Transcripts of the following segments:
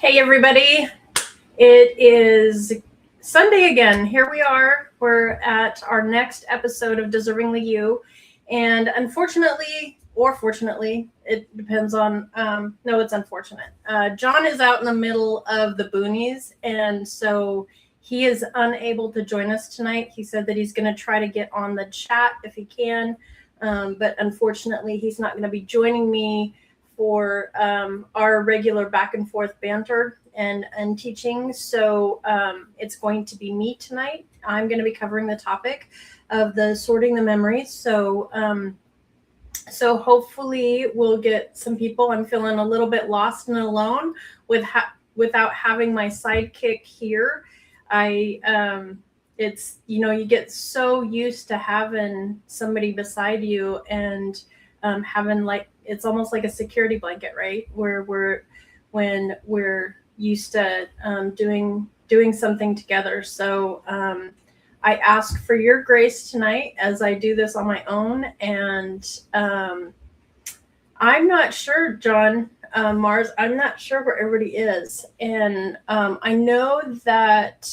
Hey everybody, it is Sunday again. Here we are. We're at our next episode of Deservingly You. And unfortunately, or fortunately, it depends on, no, it's unfortunate. John is out in the middle of the boonies, and so he is unable to join us tonight. He said that he's going to try to get on the chat if he can, but unfortunately, he's not going to be joining me for our regular back and forth banter and teaching. So it's going to be me tonight. I'm going to be covering the topic of the sorting the memories. So hopefully we'll get some people. I'm feeling a little bit lost and alone without having my sidekick here. It's, you get so used to having somebody beside you and having it's almost like a security blanket, right? When we're used to doing something together. So I ask for your grace tonight as I do this on my own. And I'm not sure, John, Mars, I'm not sure where everybody is. And I know that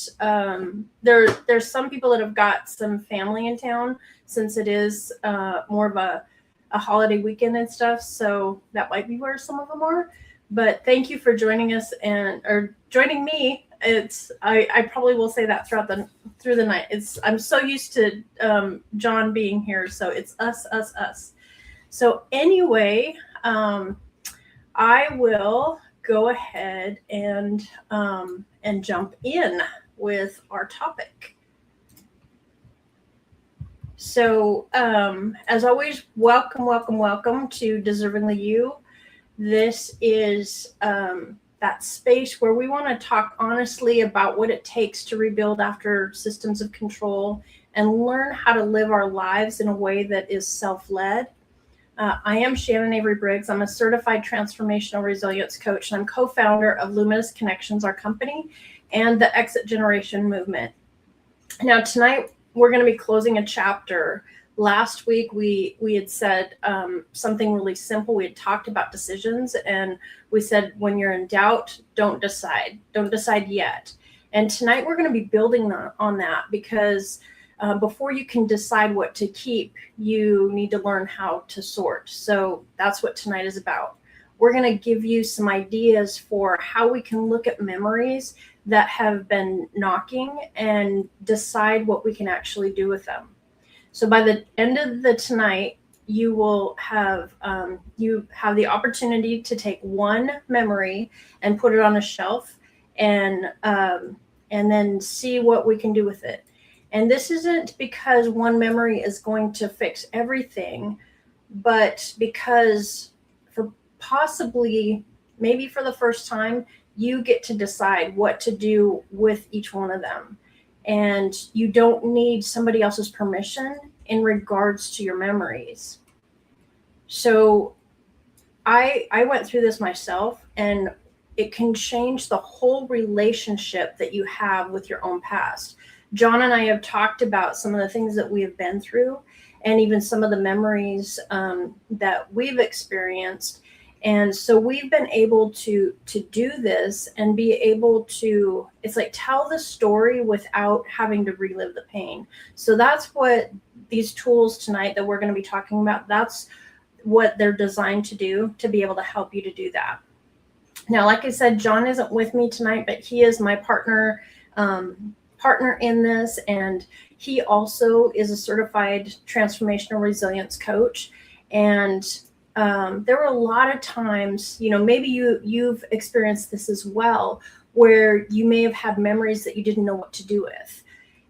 there's some people that have got some family in town since it is more of a holiday weekend and stuff. So that might be where some of them are. But thank you for joining us or joining me. I probably will say that through the night. I'm so used to John being here, so it's us. So anyway, I will go ahead and jump in with our topic. So as always, welcome to Deservingly You. This is that space where we want to talk honestly about what it takes to rebuild after systems of control and learn how to live our lives in a way that is self-led. I am Shannon Avery Briggs. I'm a certified transformational resilience coach, and I'm co-founder of Luminous Connections, our company, and the Exit Generation movement. Now, tonight, we're going to be closing a chapter. Last week, we had said something really simple. We had talked about decisions, and we said, when you're in doubt, don't decide. Don't decide yet. And tonight, we're going to be building on that because before you can decide what to keep, you need to learn how to sort. So that's what tonight is about. We're going to give you some ideas for how we can look at memories that have been knocking and decide what we can actually do with them. So by the end of the tonight, you will have the opportunity to take one memory and put it on a shelf and then see what we can do with it. And this isn't because one memory is going to fix everything, but because maybe for the first time, you get to decide what to do with each one of them. And you don't need somebody else's permission in regards to your memories. So I went through this myself, and it can change the whole relationship that you have with your own past. John and I have talked about some of the things that we have been through and even some of the memories that we've experienced. And so we've been able to do this and be able to, it's like tell the story without having to relive the pain. So that's what these tools tonight that we're going to be talking about, that's what they're designed to do, to be able to help you to do that. Now, like I said, John isn't with me tonight, but he is my partner in this, and he also is a certified transformational resilience coach. And there were a lot of times, maybe you've experienced this as well, where you may have had memories that you didn't know what to do with.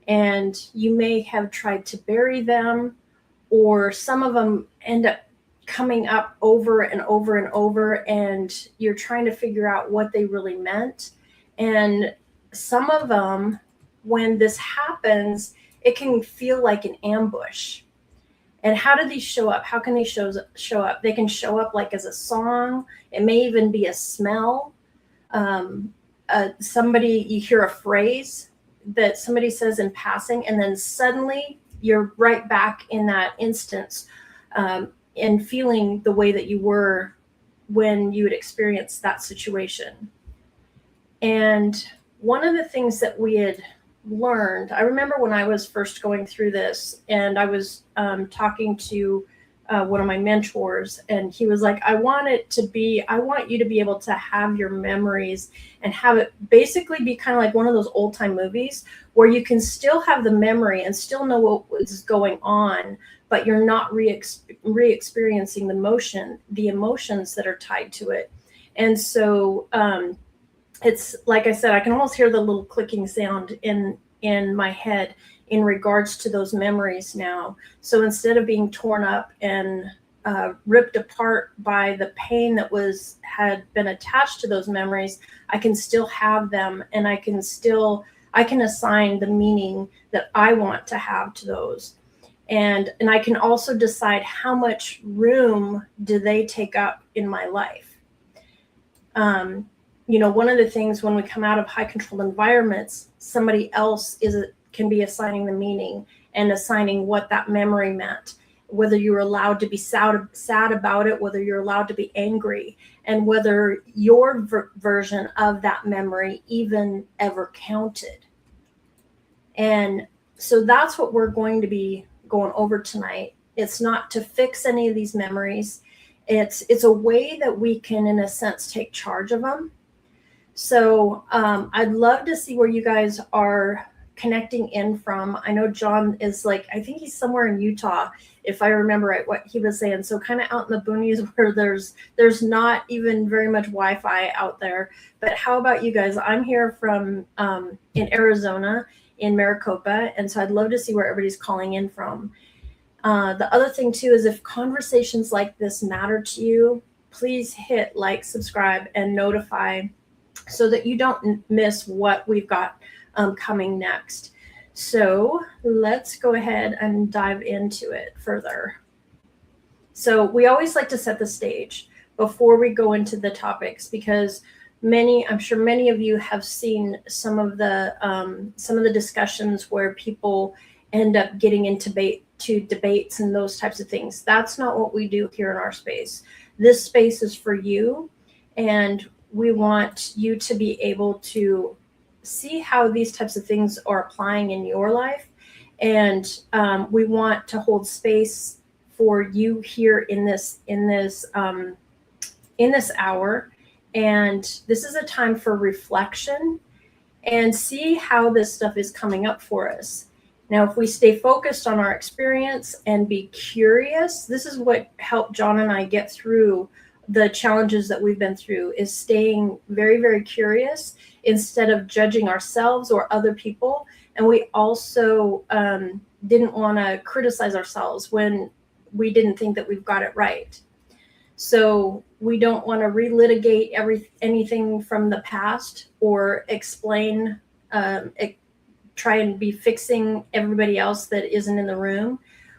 And you may have tried to bury them, or some of them end up coming up over and over and over, and you're trying to figure out what they really meant. And some of them, when this happens, it can feel like an ambush. And how do these show up? How can they show up? They can show up like as a song. It may even be a smell. You hear a phrase that somebody says in passing, and then suddenly you're right back in that instance and feeling the way that you were when you had experienced that situation. And one of the things that we had learned, I remember when I was first going through this, and I was talking to one of my mentors, and he was like, I want you to be able to have your memories and have it basically be kind of like one of those old time movies where you can still have the memory and still know what was going on, but you're not re-experiencing the emotions that are tied to it. And so it's like I said, I can almost hear the little clicking sound in my head in regards to those memories now. So instead of being torn up and ripped apart by the pain that had been attached to those memories, I can still have them, and I can assign the meaning that I want to have to those. And I can also decide how much room do they take up in my life. One of the things when we come out of high controlled environments, somebody else can be assigning the meaning and assigning what that memory meant, whether you're allowed to be sad about it, whether you're allowed to be angry, and whether your version of that memory even ever counted. And so that's what we're going to be going over tonight. It's not to fix any of these memories. It's a way that we can, in a sense, take charge of them. So I'd love to see where you guys are connecting in from. I know John is I think he's somewhere in Utah, if I remember right what he was saying. So kind of out in the boonies where there's not even very much Wi-Fi out there. But how about you guys? I'm here from in Arizona, in Maricopa, and so I'd love to see where everybody's calling in from. The other thing too is if conversations like this matter to you, please hit like, subscribe, and notify so that you don't miss what we've got coming next. So let's go ahead and dive into it further. So we always like to set the stage before we go into the topics, because I'm sure many of you have seen some of the discussions where people end up getting into debates and those types of things. That's not what we do here in our space. This space is for you, and we want you to be able to see how these types of things are applying in your life. And we want to hold space for you here in this hour. And this is a time for reflection and see how this stuff is coming up for us. Now, if we stay focused on our experience and be curious, this is what helped John and I get through the challenges that we've been through, is staying very, very curious instead of judging ourselves or other people. And we also didn't want to criticize ourselves when we didn't think that we've got it right. So we don't want to relitigate anything from the past or explain, try and be fixing everybody else that isn't in the room.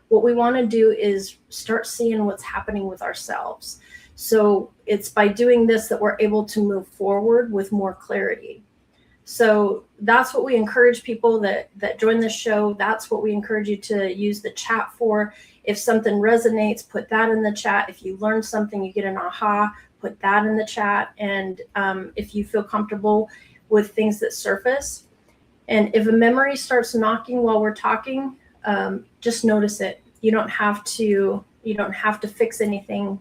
What we want to do is start seeing what's happening with ourselves. So it's by doing this that we're able to move forward with more clarity. So that's what we encourage people that join this show. That's what we encourage you to use the chat for. If something resonates, put that in the chat. If you learn something, you get an aha, put that in the chat. And if you feel comfortable with things that surface. And if a memory starts knocking while we're talking, just notice it. You don't have to fix anything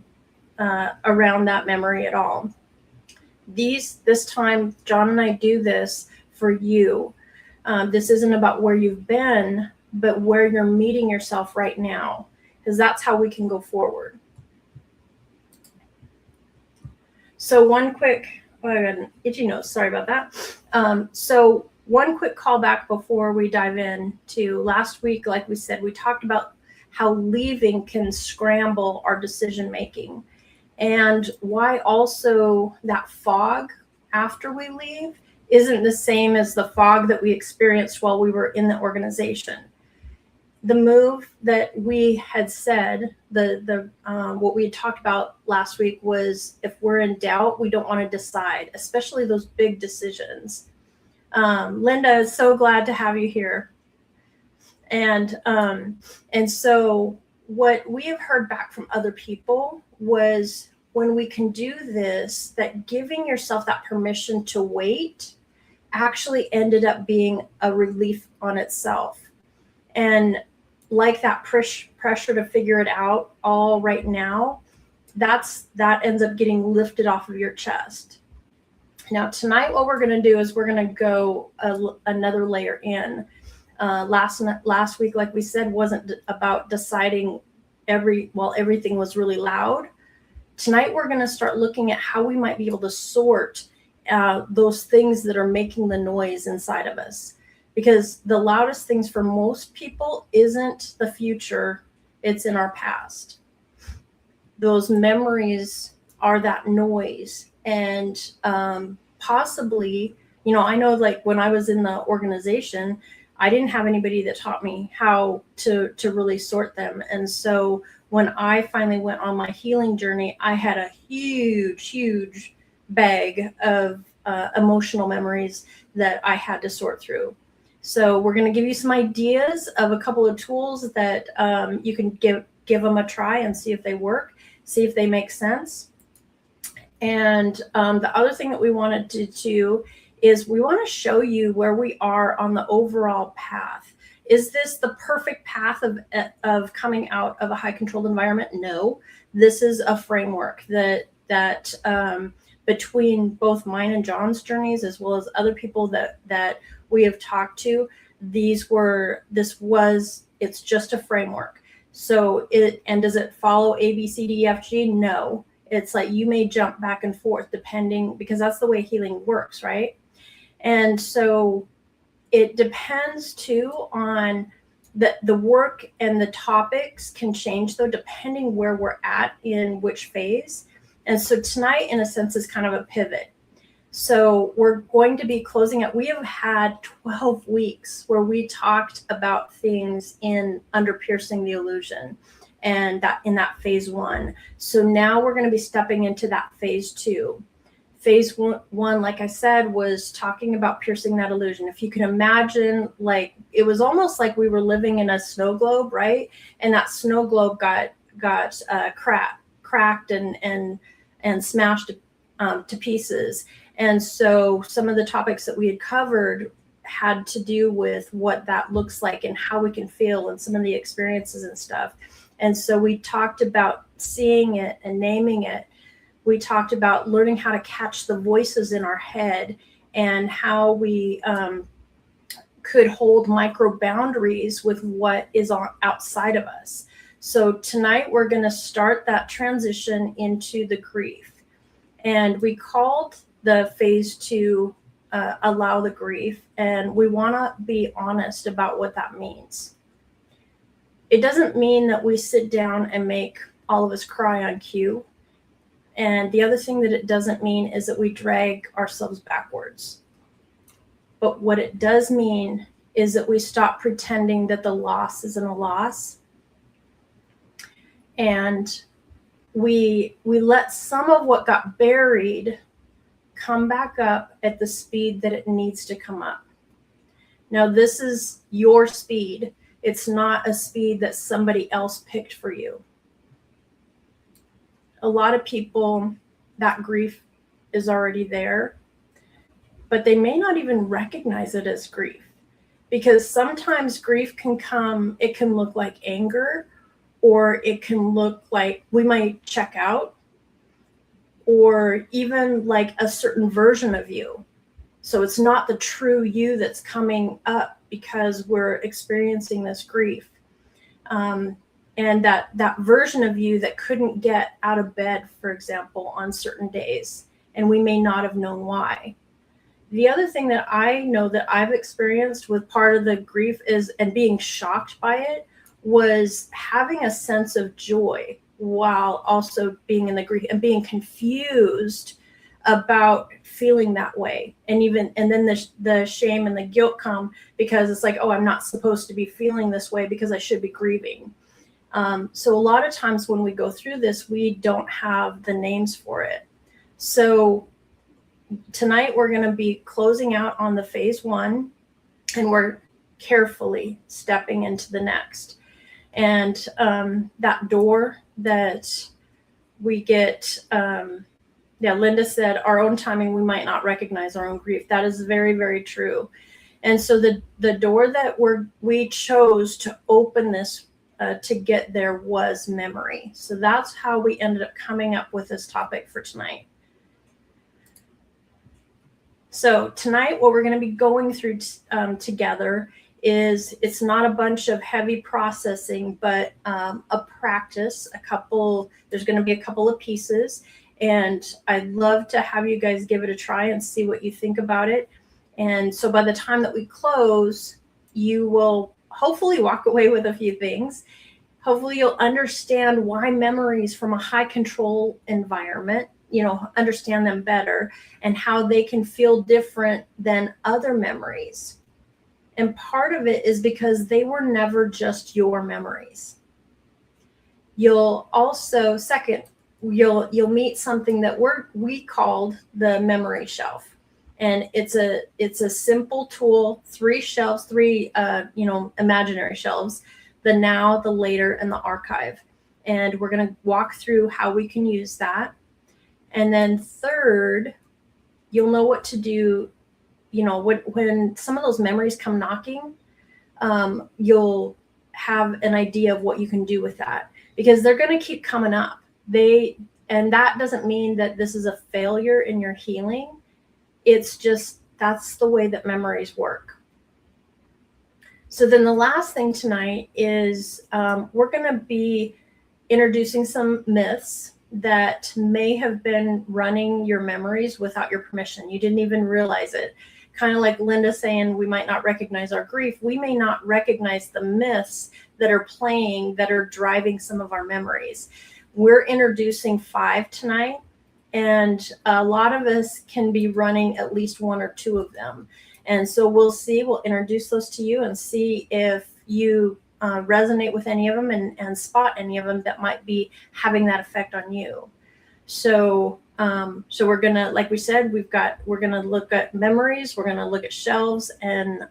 around that memory at all. This time, John and I do this for you. This isn't about where you've been, but where you're meeting yourself right now, because that's how we can go forward. So I got an itchy nose, sorry about that. So one quick callback before we dive in to last week. Like we said, we talked about how leaving can scramble our decision making, and why also that fog after we leave isn't the same as the fog that we experienced while we were in the organization. The move that we had said, what we had talked about last week was, if we're in doubt, we don't want to decide, especially those big decisions. Linda, is so glad to have you here. And so what we have heard back from other people was when we can do this, that giving yourself that permission to wait actually ended up being a relief on itself. And like that pressure to figure it out all right now, that ends up getting lifted off of your chest. Now tonight, what we're going to do is we're going to go another layer in. Last week, like we said, wasn't about deciding everything was really loud. Tonight, we're going to start looking at how we might be able to sort those things that are making the noise inside of us. Because the loudest things for most people isn't the future, it's in our past. Those memories are that noise. And possibly, I know like when I was in the organization, I didn't have anybody that taught me how to really sort them. And so when I finally went on my healing journey, I had a huge bag of emotional memories that I had to sort through. So we're going to give you some ideas of a couple of tools that you can give them a try and see if they work, see if they make sense. And the other thing that we wanted to do is we want to show you where we are on the overall path. Is this the perfect path of coming out of a high controlled environment? No, this is a framework that between both mine and John's journeys, as well as other people that we have talked to, it's just a framework. So does it follow A, B, C, D, E, F, G? No. It's like you may jump back and forth depending, because that's the way healing works, right? And so it depends too on the work, and the topics can change though, depending where we're at in which phase. And so tonight, in a sense, is kind of a pivot. So we're going to be closing out. We have had 12 weeks where we talked about things under Piercing the Illusion, and that in that phase 1. So now we're going to be stepping into that phase 2. Phase one, like I said, was talking about piercing that illusion. If you can imagine, like it was almost like we were living in a snow globe, right? And that snow globe got cracked and smashed to pieces. And so some of the topics that we had covered had to do with what that looks like and how we can feel and some of the experiences and stuff. And so we talked about seeing it and naming it. We talked about learning how to catch the voices in our head and how we could hold micro boundaries with what is outside of us. So tonight we're going to start that transition into the grief. And we called the phase 2 allow the grief, and we want to be honest about what that means. It doesn't mean that we sit down and make all of us cry on cue. And the other thing that it doesn't mean is that we drag ourselves backwards. But what it does mean is that we stop pretending that the loss isn't a loss. And we let some of what got buried come back up at the speed that it needs to come up. Now, this is your speed. It's not a speed that somebody else picked for you. A lot of people, that grief is already there, but they may not even recognize it as grief, because sometimes grief can come, it can look like anger, or it can look like we might check out, or even like a certain version of you. So it's not the true you that's coming up because we're experiencing this grief. And that version of you that couldn't get out of bed, for example, on certain days, and we may not have known why. The other thing that I know that I've experienced with part of the grief is, and being shocked by it, was having a sense of joy while also being in the grief and being confused about feeling that way. And then the shame and the guilt come because it's like, oh, I'm not supposed to be feeling this way because I should be grieving. So a lot of times when we go through this, we don't have the names for it. So tonight we're going to be closing out on the phase 1, and we're carefully stepping into the next. And that door that we get, Linda said, our own timing, we might not recognize our own grief. That is very, very true. And so the door that we chose to open this to get there was memory. So that's how we ended up coming up with this topic for tonight. So tonight, what we're going to be going through together is, it's not a bunch of heavy processing, but a practice, there's going to be a couple of pieces. And I'd love to have you guys give it a try and see what you think about it. And so by the time that we close, you will hopefully walk away with a few things. Hopefully you'll understand why memories from a high control environment, understand them better, and how they can feel different than other memories. And part of it is because they were never just your memories. You'll also, second, you'll meet something that we called the memory shelf. And it's a simple tool, 3 shelves, 3 imaginary shelves, the now, the later, and the archive. And we're going to walk through how we can use that. And then third, you'll know what to do, when some of those memories come knocking, you'll have an idea of what you can do with that, because they're going to keep coming up. And that doesn't mean that this is a failure in your healing. It's just, that's the way that memories work. So then the last thing tonight is we're going to be introducing some myths that may have been running your memories without your permission. You didn't even realize it. Kind of like Linda saying we might not recognize our grief. We may not recognize the myths that are playing, that are driving some of our memories. We're introducing 5 tonight. And a lot of us can be running at least 1 or 2 of them. And so we'll introduce those to you and see if you resonate with any of them and spot any of them that might be having that effect on you. So we're going to, like we said, we're going to look at memories, we're going to look at shelves, and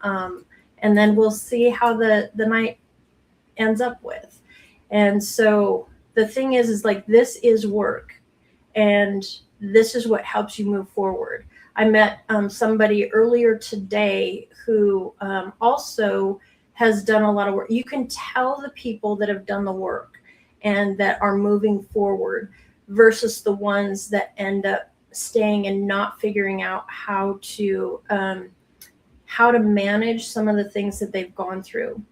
then we'll see how the night ends up with. And so the thing is like, this is work. And this is what helps you move forward. I met somebody earlier today who also has done a lot of work. You can tell the people that have done the work and that are moving forward versus the ones that end up staying and not figuring out how to manage some of the things that they've gone through.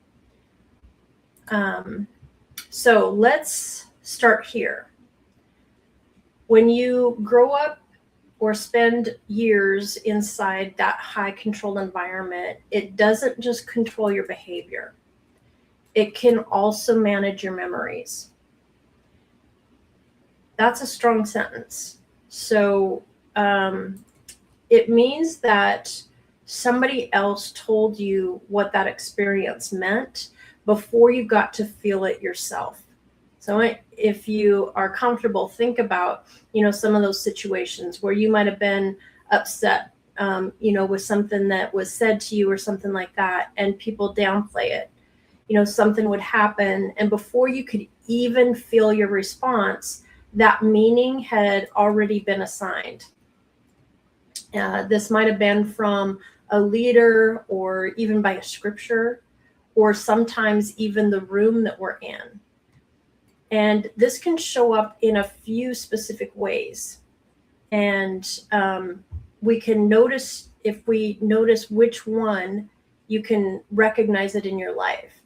So let's start here. When you grow up or spend years inside that high controlled environment, it doesn't just control your behavior. It can also manage your memories. That's a strong sentence. So it means that somebody else told you what that experience meant before you got to feel it yourself. So if you are comfortable, think about, some of those situations where you might have been upset, with something that was said to you or something like that, and people downplay it. Something would happen, and before you could even feel your response, that meaning had already been assigned. This might have been from a leader, or even by a scripture, or sometimes even the room that we're in. And this can show up in a few specific ways. And we can notice, if we notice which one, you can recognize it in your life.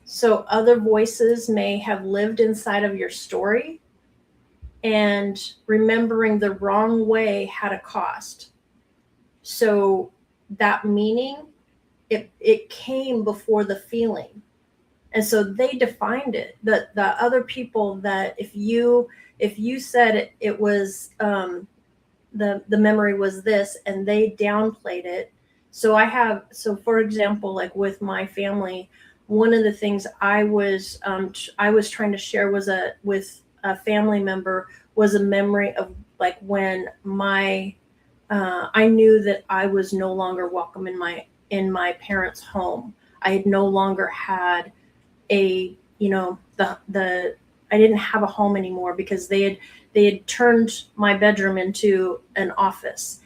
So other voices may have lived inside of your story, and remembering the wrong way had a cost. So that meaning, it came before the feeling. And so they defined it. The other people, that if you said it was the memory was this, and they downplayed it. So for example, like with my family, one of the things I was trying to share with a family member was a memory of like when I knew that I was no longer welcome in my parents' home. I had no longer had a I didn't have a home anymore because they had turned my bedroom into an office.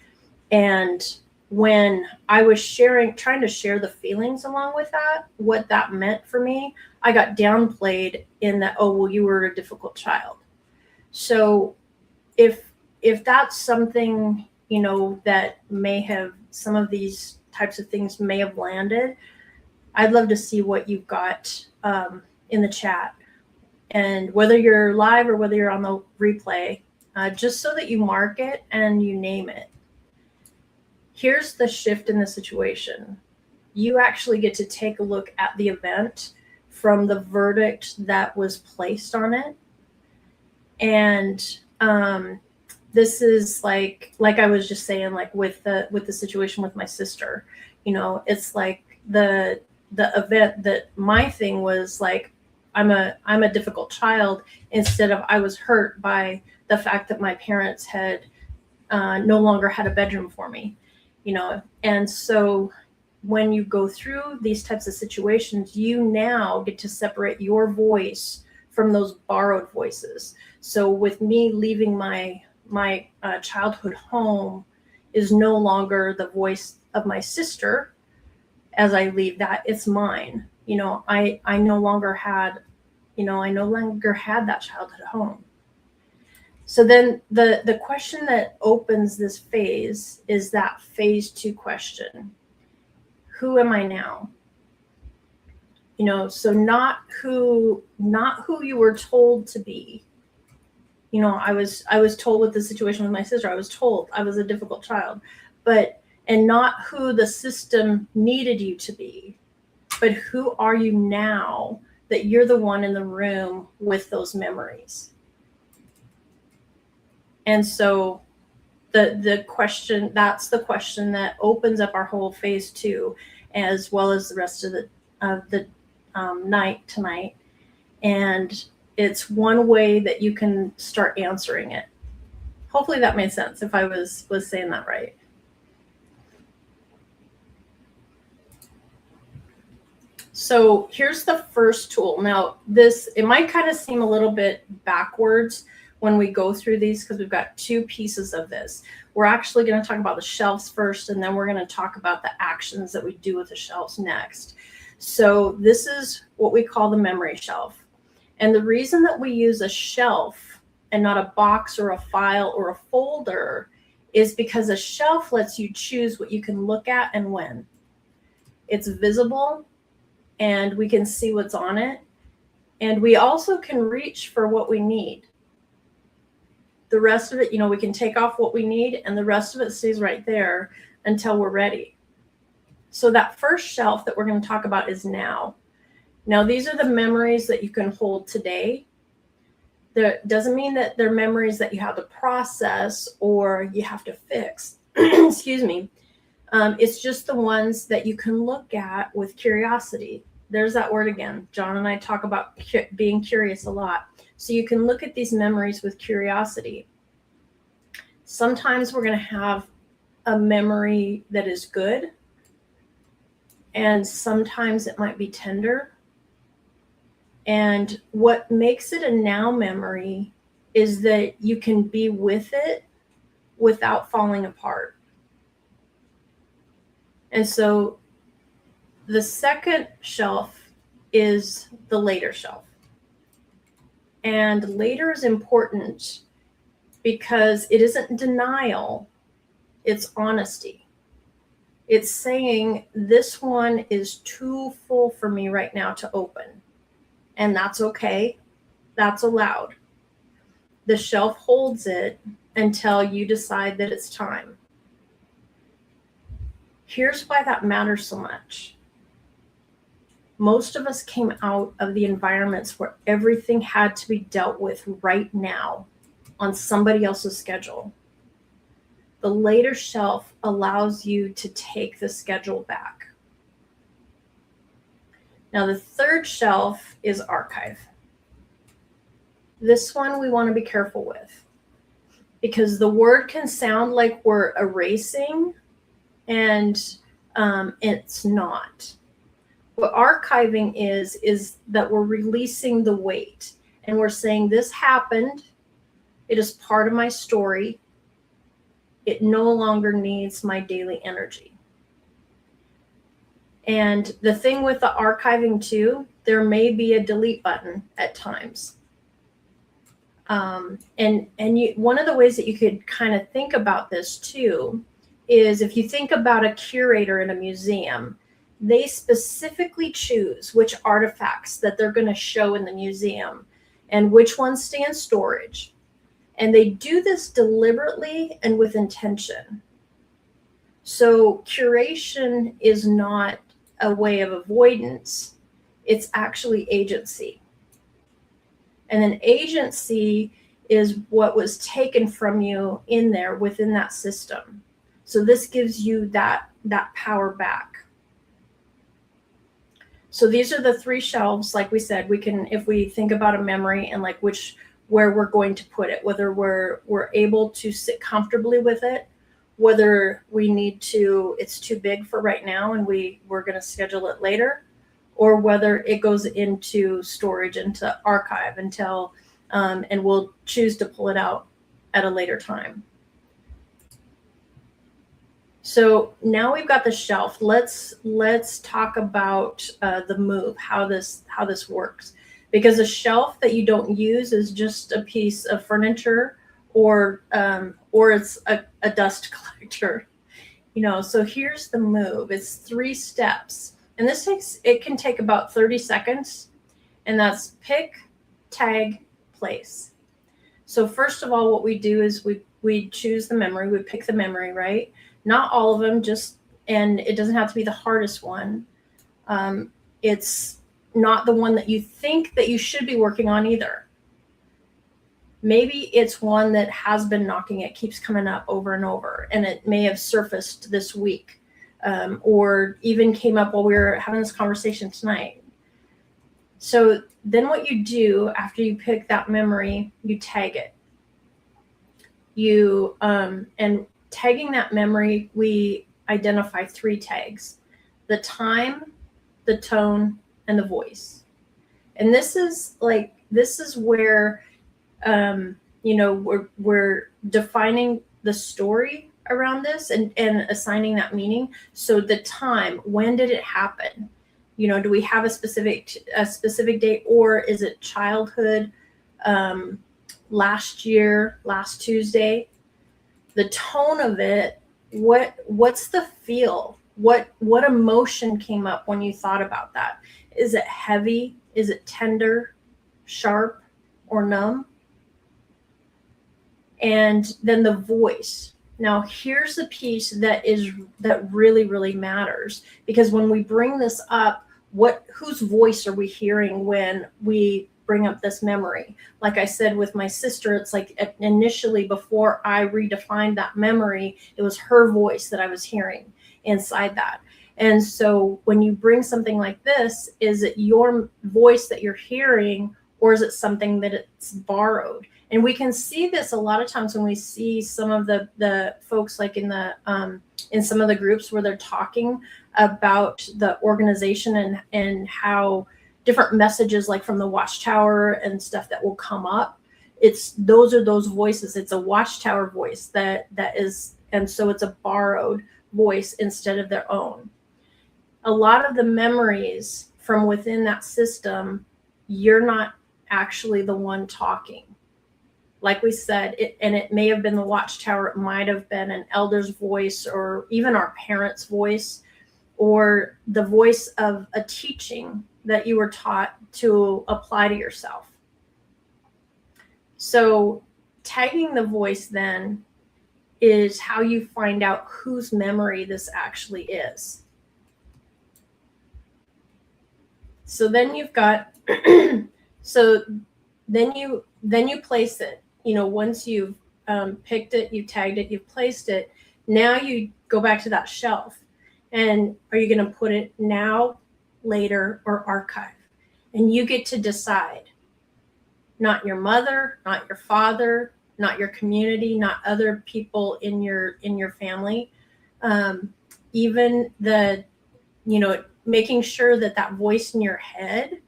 And when I was trying to share the feelings along with that, what that meant for me, I got downplayed in that, oh, well, you were a difficult child. So if that's something, that may have, some of these types of things may have landed, I'd love to see what you've got in the chat. And whether you're live or whether you're on the replay, just so that you mark it and you name it. Here's the shift in the situation. You actually get to take a look at the event from the verdict that was placed on it. And this is like I was just saying, like with the situation with my sister, it's like the event that my thing was like, I'm a difficult child, instead of I was hurt by the fact that my parents had no longer had a bedroom for me, and so when you go through these types of situations, you now get to separate your voice from those borrowed voices. So with me leaving my childhood home is no longer the voice of my sister. As I leave that, it's mine. I no longer had that childhood home. So then the question that opens this phase is that phase 2 question. Who am I now? So not who you were told to be. I was told with the situation with my sister, I was told I was a difficult child, and not who the system needed you to be, but who are you now that you're the one in the room with those memories. And so the question, that's the question that opens up our whole phase 2, as well as the rest of the night tonight. And it's one way that you can start answering it. Hopefully that made sense, if I was saying that right. So here's the first tool. Now it might kind of seem a little bit backwards when we go through these, because we've got 2 pieces of this. We're actually going to talk about the shelves first, and then we're going to talk about the actions that we do with the shelves next. So this is what we call the memory shelf. And the reason that we use a shelf and not a box or a file or a folder is because a shelf lets you choose what you can look at and when. It's visible, and we can see what's on it. And we also can reach for what we need. The rest of it, we can take off what we need, and the rest of it stays right there until we're ready. So that first shelf that we're going to talk about is now. Now, these are the memories that you can hold today. That doesn't mean that they're memories that you have to process or you have to fix. Excuse me. It's just the ones that you can look at with curiosity. There's that word again. John and I talk about being curious a lot. So you can look at these memories with curiosity. Sometimes we're going to have a memory that is good, and sometimes it might be tender. And what makes it a now memory is that you can be with it without falling apart. And so the second shelf is the later shelf. And later is important because it isn't denial, it's honesty. It's saying this one is too full for me right now to open. And that's okay. That's allowed. The shelf holds it until you decide that it's time. Here's why that matters so much. Most of us came out of the environments where everything had to be dealt with right now on somebody else's schedule. The later shelf allows you to take the schedule back. Now, the third shelf is archive. This one we want to be careful with, because the word can sound like we're erasing, and it's not. What archiving is that we're releasing the weight, and we're saying this happened. It is part of my story. It no longer needs my daily energy. And the thing with the archiving too, there may be a delete button at times. One of the ways that you could kind of think about this too is if you think about a curator in a museum, they specifically choose which artifacts that they're going to show in the museum and which ones stay in storage. And they do this deliberately and with intention. So curation is not a way of avoidance. It's actually agency. And then agency is what was taken from you in there within that system. So this gives you that power back. So these are the 3 shelves. Like we said, we can, if we think about a memory and like where we're going to put it, whether we're able to sit comfortably with it, whether we need to, it's too big for right now and we're going to schedule it later, or whether it goes into storage, into archive until, and we'll choose to pull it out at a later time. So now we've got the shelf. Let's talk about the move, how this works. Because a shelf that you don't use is just a piece of furniture, or it's a dust collector. So here's the move. It's 3 steps. And it can take about 30 seconds. And that's pick, tag, place. So first of all, what we do is we choose the memory. We pick the memory, right? Not all of them, and it doesn't have to be the hardest one. It's not the one that you think that you should be working on either. Maybe it's one that has been knocking, it keeps coming up over and over, and it may have surfaced this week, or even came up while we were having this conversation tonight. So then what you do after you pick that memory, you tag it. And tagging that memory, we identify 3 tags: the time, the tone, and the voice. And this is where we're defining the story around this and assigning that meaning. So the time, when did it happen? Do we have a specific date, or is it childhood, last year, last Tuesday? The tone of it, what's the feel? What emotion came up when you thought about that? Is it heavy? Is it tender, sharp, or numb? And then the voice. Now here's the piece that really, really matters, because when we bring this up, whose voice are we hearing when we bring up this memory? Like I said with my sister, it's like initially, before I redefined that memory, it was her voice that I was hearing inside that. And so when you bring something like this, is it your voice that you're hearing, or is it something that it's borrowed? And we can see this a lot of times when we see some of the folks like in some of the groups where they're talking about the organization and how different messages, like from the Watchtower and stuff, that will come up. Those are those voices. It's a Watchtower voice that is, and so it's a borrowed voice instead of their own. A lot of the memories from within that system, you're not actually the one talking. Like we said, it may have been the Watchtower, it might have been an elder's voice, or even our parents' voice, or the voice of a teaching that you were taught to apply to yourself. So tagging the voice then is how you find out whose memory this actually is. So then you've got, so then you place it. Once you've picked it, you've tagged it, you've placed it. Now you go back to that shelf, and are you going to put it now, later, or archive? And you get to decide. Not your mother, not your father, not your community, not other people in your family. Even making sure that that voice in your head,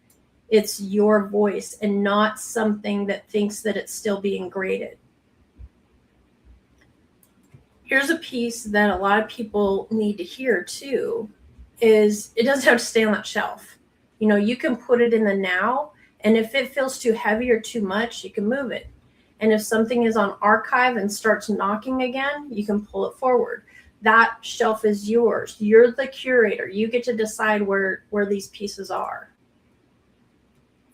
it's your voice and not something that thinks that it's still being graded. Here's a piece that a lot of people need to hear too, is it doesn't have to stay on that shelf. You know, you can put it in the now, and if it feels too heavy or too much, you can move it. And if something is on archive and starts knocking again, you can pull it forward. That shelf is yours. You're the curator. You get to decide where these pieces are.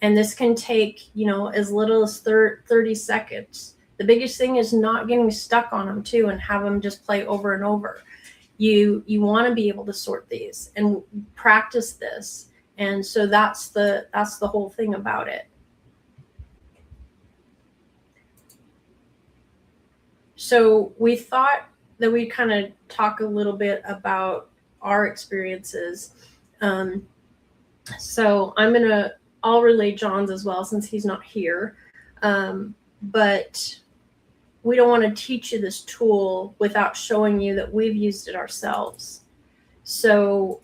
And this can take, you know, as little as 30 seconds. The biggest thing is not getting stuck on them too and have them just play over and over. You want to be able to sort these and practice this. And so that's the whole thing about it. So we thought that we'd kind of talk a little bit about our experiences. So I'll relay John's as well since he's not here. But we don't want to teach you this tool without showing you that we've used it ourselves. So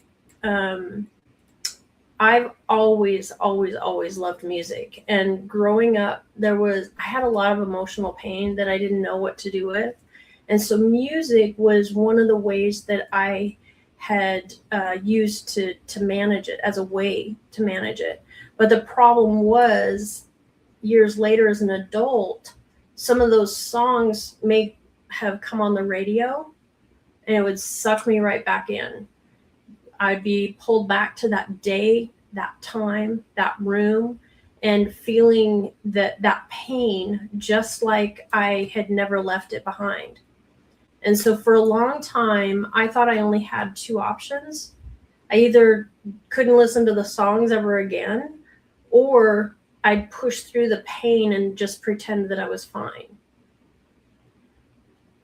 I've always loved music. And growing up, I had a lot of emotional pain that I didn't know what to do with. And so music was one of the ways that I had used to manage it, as a way to manage it. But the problem was, years later as an adult, some of those songs may have come on the radio and it would suck me right back in. I'd be pulled back to that day, that time, that room, and feeling that pain just like I had never left it behind. And so for a long time, I thought I only had two options. I either couldn't listen to the songs ever again, or I'd push through the pain and just pretend that I was fine.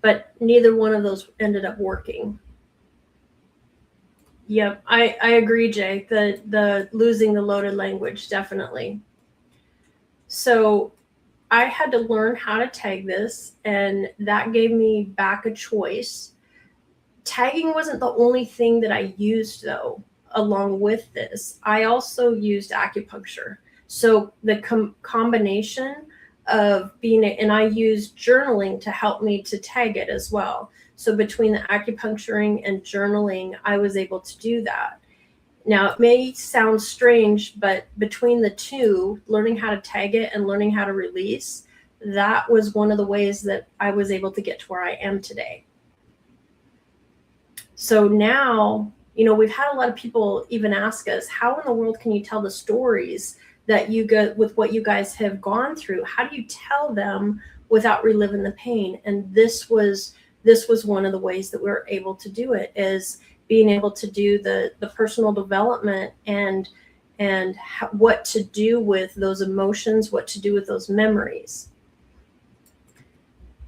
But neither one of those ended up working. Yep, I agree, Jay. The losing the loaded language, definitely. So I had to learn how to tag this, and that gave me back a choice. Tagging wasn't the only thing that I used, though, along with this. I also used acupuncture. So the combination of and I used journaling to help me to tag it as well. So between the acupuncturing and journaling, I was able to do that. Now, it may sound strange, but between the two, learning how to tag it and learning how to release, that was one of the ways that I was able to get to where I am today. So now, you know, we've had a lot of people even ask us, how in the world can you tell the stories that you get with what you guys have gone through? How do you tell them without reliving the pain? And this was one of the ways that we were able to do it, is being able to do the personal development and what to do with those emotions, what to do with those memories.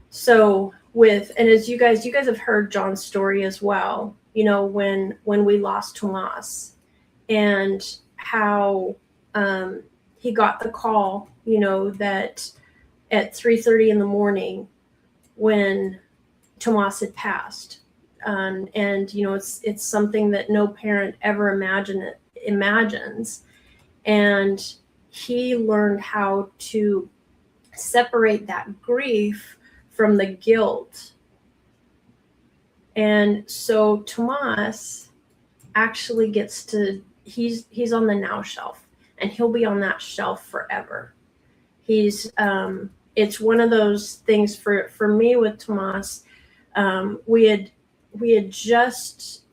So as you guys have heard John's story as well, you know, when we lost Tomas and how he got the call, you know, that at 3:30 in the morning when Tomas had passed. And you know, it's something that no parent ever imagines. And he learned how to separate that grief from the guilt. And so Tomas actually gets to, he's on the now shelf, and he'll be on that shelf forever. It's one of those things for me with Tomas. We had just,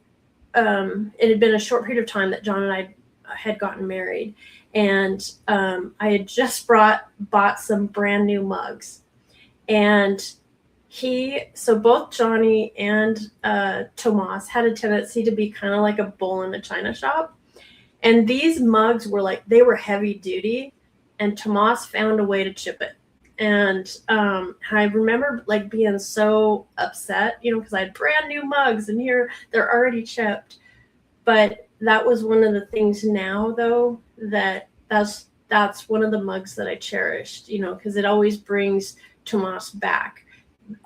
it had been a short period of time that John and I had gotten married, and I had just bought some brand new mugs. And so both Johnny and Tomas had a tendency to be kind of like a bull in a china shop. And these mugs were they were heavy duty, and Tomas found a way to chip it. And I remember being so upset, you know, because I had brand new mugs and here they're already chipped. But that was one of the things now, though, that's one of the mugs that I cherished, you know, because it always brings Tomas back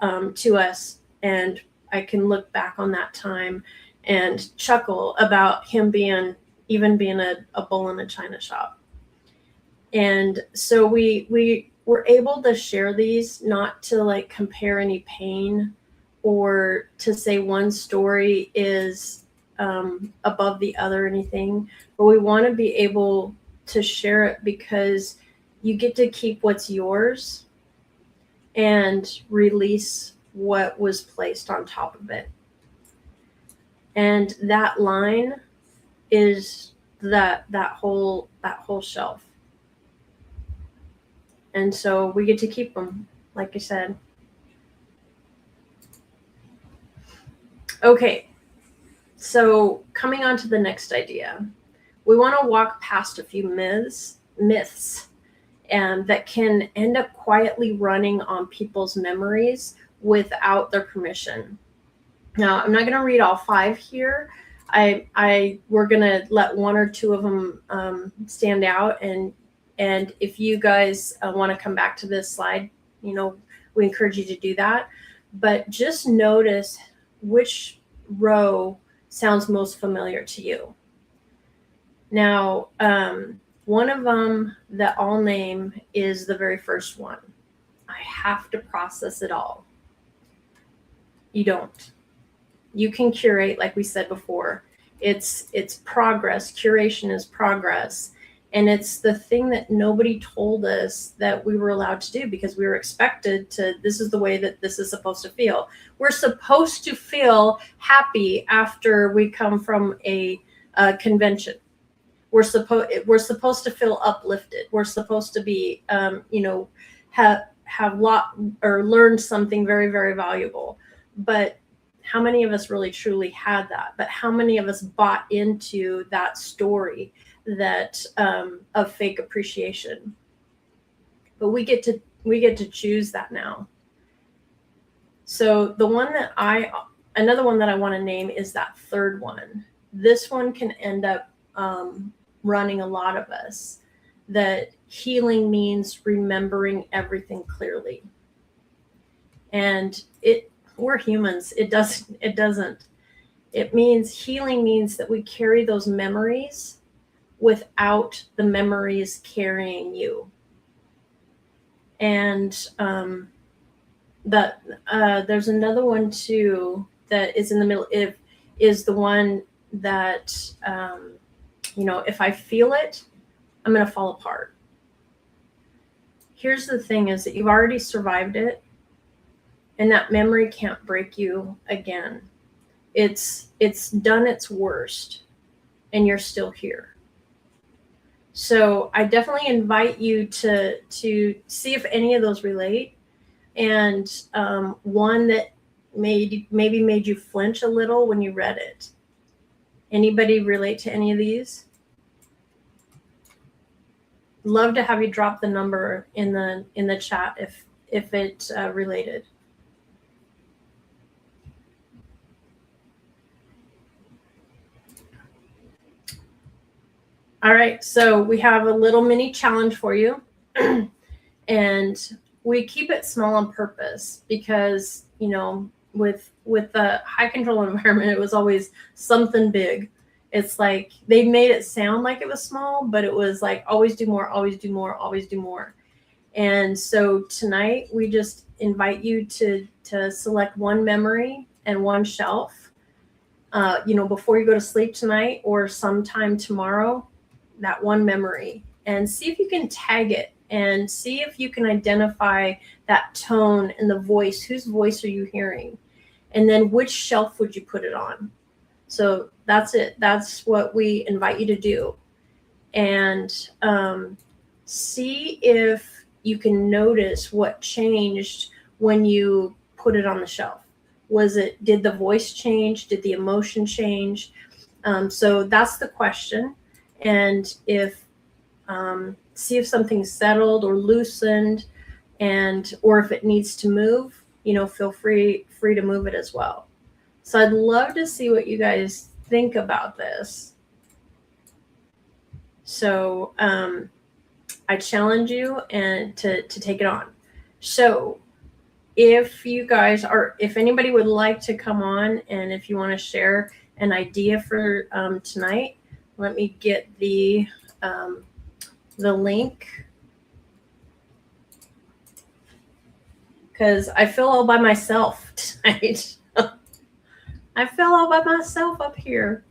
to us. And I can look back on that time and chuckle about him being, even being a bull in a china shop. And so we were able to share these, not to like compare any pain or to say one story is above the other or anything, but we want to be able to share it because you get to keep what's yours and release what was placed on top of it. And that line is that whole shelf. And so we get to keep them, like I said. Okay, so coming on to the next idea, we want to walk past a few myths that can end up quietly running on people's memories without their permission. Now, I'm not going to read all 5 here. We're going to let 1 or 2 of them stand out, and if you guys want to come back to this slide, we encourage you to do that. But just notice which row sounds most familiar to you. Now, one of them that I'll name is the very first one. I have to process it all. You don't. You can curate, like we said before. It's progress. Curation is progress. And it's the thing that nobody told us that we were allowed to do because we were expected to, this is the way that this is supposed to feel. We're supposed to feel happy after we come from a convention. We're supposed to feel uplifted. We're supposed to be, have learned something very, very valuable. But how many of us really truly had that? But how many of us bought into that story that of fake appreciation? But we get to choose that now. So another one that I want to name is that third one. This one can end up running a lot of us, that healing means remembering everything clearly. And we're humans. It doesn't. It means healing means that we carry those memories without the memories carrying you. And there's another one too that is in the middle. Is the one that if I feel it, I'm going to fall apart. Here's the thing: is that you've already survived it, and that memory can't break you again. It's done its worst, and you're still here. So I definitely invite you to see if any of those relate, and one that maybe made you flinch a little when you read it. Anybody relate to any of these? Love to have you drop the number in the chat if it related. All right, so we have a little mini challenge for you. And we keep it small on purpose because, with the high control environment, it was always something big. It's like they made it sound like it was small, but it was like always do more, always do more, always do more. And so tonight we just invite you to select one memory and one shelf, before you go to sleep tonight or sometime tomorrow, that one memory, and see if you can tag it and see if you can identify that tone and the voice. Whose voice are you hearing? And then which shelf would you put it on? So that's it. That's what we invite you to do. And see if you can notice what changed when you put it on the shelf. Did the voice change? Did the emotion change? So that's the question. And see if something's settled or loosened, or if it needs to move, feel free to move it as well. So I'd love to see what you guys think about this. So I challenge you and to take it on. So if anybody would like to come on, and if you want to share an idea for tonight, let me get the link, because I feel all by myself tonight. I feel all by myself up here.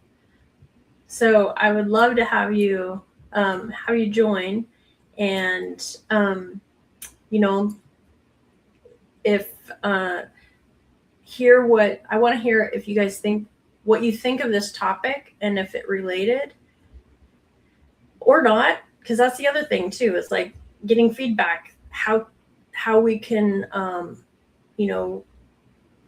So I would love to have you join, and if hear what I want to hear, if you guys think what you think of this topic and if it related or not, because that's the other thing too. It's like getting feedback, how we can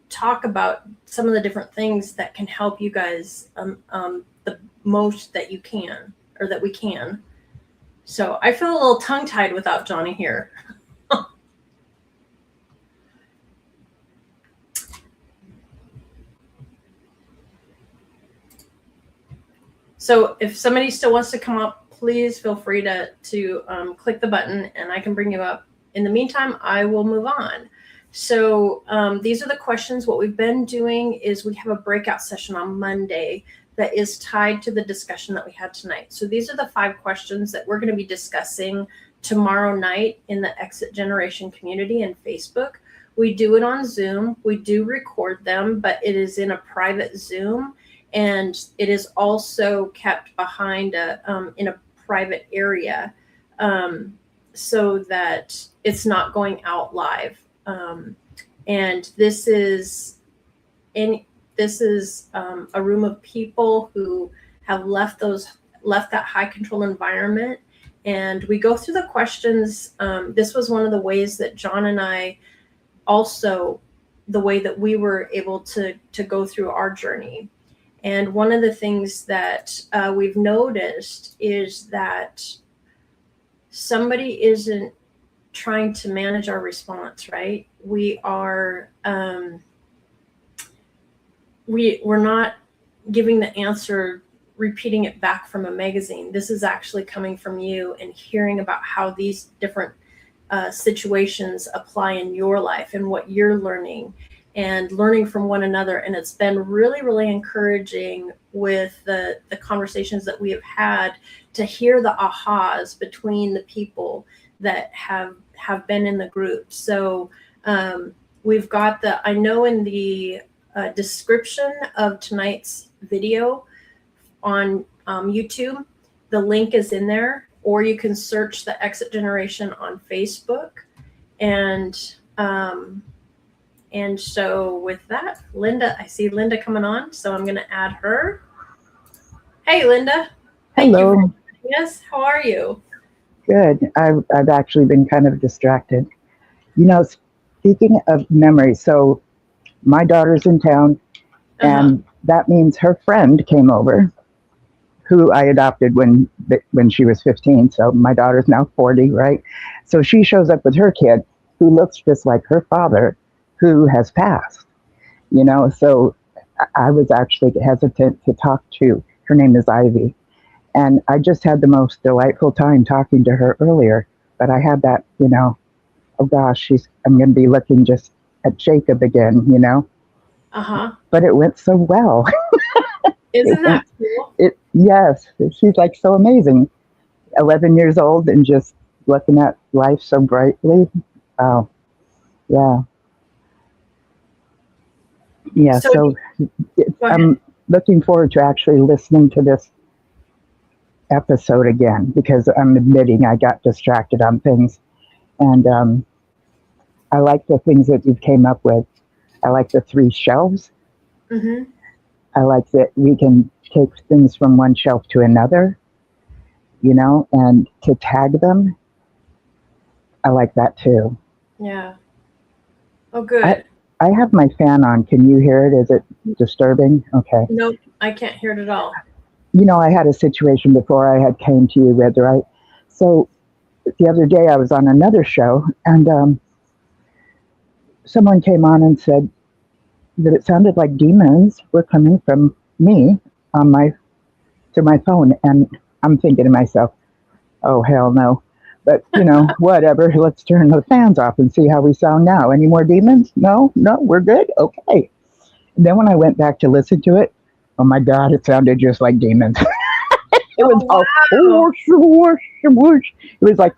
talk about some of the different things that can help you guys the most that you can, or that we can. So I feel a little tongue-tied without Johnny here. So if somebody still wants to come up, please feel free to click the button and I can bring you up. In the meantime, I will move on. So these are the questions. What we've been doing is we have a breakout session on Monday that is tied to the discussion that we had tonight. So these are the 5 questions that we're going to be discussing tomorrow night in the Exit Generation community and Facebook. We do it on Zoom. We do record them, but it is in a private Zoom, and it is also kept behind in a private area so that it's not going out live. And this is a room of people who have left that high control environment, and we go through the questions. This was one of the ways that John and I also, the way that we were able to go through our journey. And one of the things that we've noticed is that somebody isn't trying to manage our response, right? We are we're not giving the answer, repeating it back from a magazine. This is actually coming from you and hearing about how these different situations apply in your life and what you're learning, and learning from one another. And it's been really, really encouraging with the conversations that we have had to hear the ahas between the people that have been in the group. So we've got I know in the description of tonight's video on YouTube, the link is in there, or you can search the Exit Generation on Facebook. And so with that, Linda, I see Linda coming on, so I'm going to add her. Hey, Linda. Hello. Yes, how are you? Good. I've actually been kind of distracted. Speaking of memory, so my daughter's in town, and that means her friend came over, who I adopted when she was 15. So my daughter's now 40, right? So she shows up with her kid, who looks just like her father, who has passed. So I was actually hesitant to talk to. Her name is Ivy. And I just had the most delightful time talking to her earlier. But I had that, oh gosh, I'm going to be looking just at Jacob again, But it went so well. Isn't that cool? Yes, she's like so amazing. 11 years old and just looking at life so brightly. Oh, yeah. Yeah, so I'm looking forward to actually listening to this episode again, because I'm admitting I got distracted on things. And I like the things that you came up with. I like the 3 shelves. Mm-hmm. I like that we can take things from one shelf to another, and to tag them. I like that too. Yeah. Oh, good. I have my fan on. Can you hear it? Is it disturbing? Okay. Nope, I can't hear it at all. I had a situation before I had came to you with, right? So the other day I was on another show, and someone came on and said that it sounded like demons were coming from me to my phone. And I'm thinking to myself, oh, hell no. But, whatever, let's turn the fans off and see how we sound now. Any more demons? No, we're good? Okay. And then when I went back to listen to it, oh my God, it sounded just like demons. It was all whoosh, whoosh, whoosh. It was like.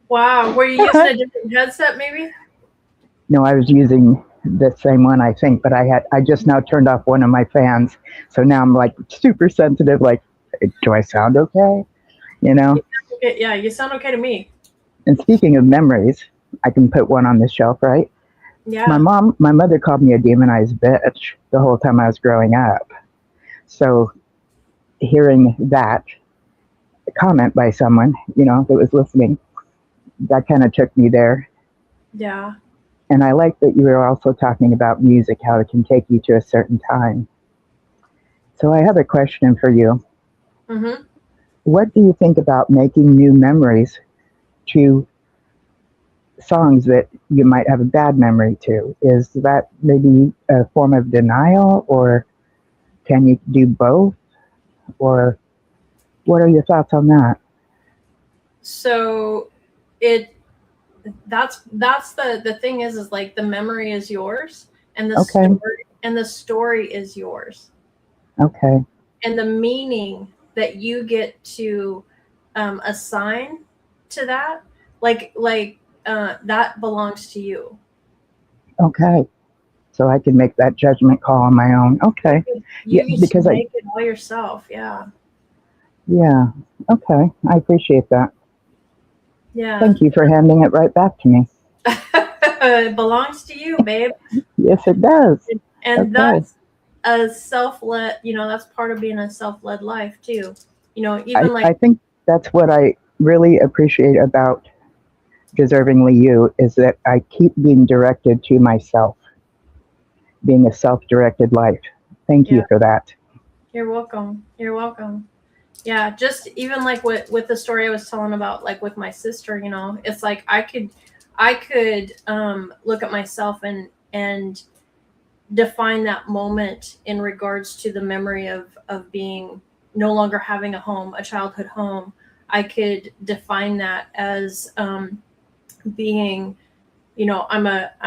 Wow. Were you using a different headset maybe? No, I was using the same one, I think, but I just now turned off one of my fans. So now I'm like super sensitive, like, do I sound okay? You know? Yeah, you sound okay to me. And speaking of memories, I can put one on the shelf, right? Yeah. My mother called me a demonized bitch the whole time I was growing up. So hearing that comment by someone, that was listening, that kind of took me there. Yeah. And I like that you were also talking about music, how it can take you to a certain time. So I have a question for you. Mm-hmm. What do you think about making new memories to songs that you might have a bad memory to? Is that maybe a form of denial, or can you do both? Or what are your thoughts on that? So that's the thing is like the memory is yours and the story is yours. Okay. And the meaning that you get to assign to that, that belongs to you. Okay. So I can make that judgment call on my own. Okay. You get to make it all yourself. Yeah. Yeah. Okay. I appreciate that. Yeah. Thank you for handing it right back to me. It belongs to you, babe. Yes, it does. And that's a self-led, that's part of being a self-led life too. I think that's what I really appreciate about Deservingly You is that I keep being directed to myself, being a self-directed life. Thank you for that. You're welcome. You're welcome. Yeah, just even like with the story I was telling about, like with my sister, it's like I could look at myself and define that moment in regards to the memory of being no longer having a childhood home. I could define that as being, I'm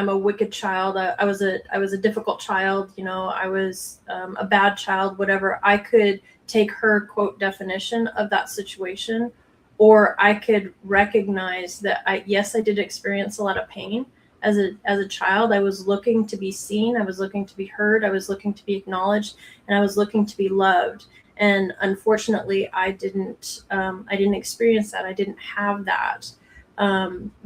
a wicked child. I was a difficult child. I was a bad child. Whatever. I could take her quote definition of that situation, or I could recognize that I did experience a lot of pain as a child. I was looking to be seen. I was looking to be heard. I was looking to be acknowledged, and I was looking to be loved. And unfortunately, I didn't experience that. I didn't have that.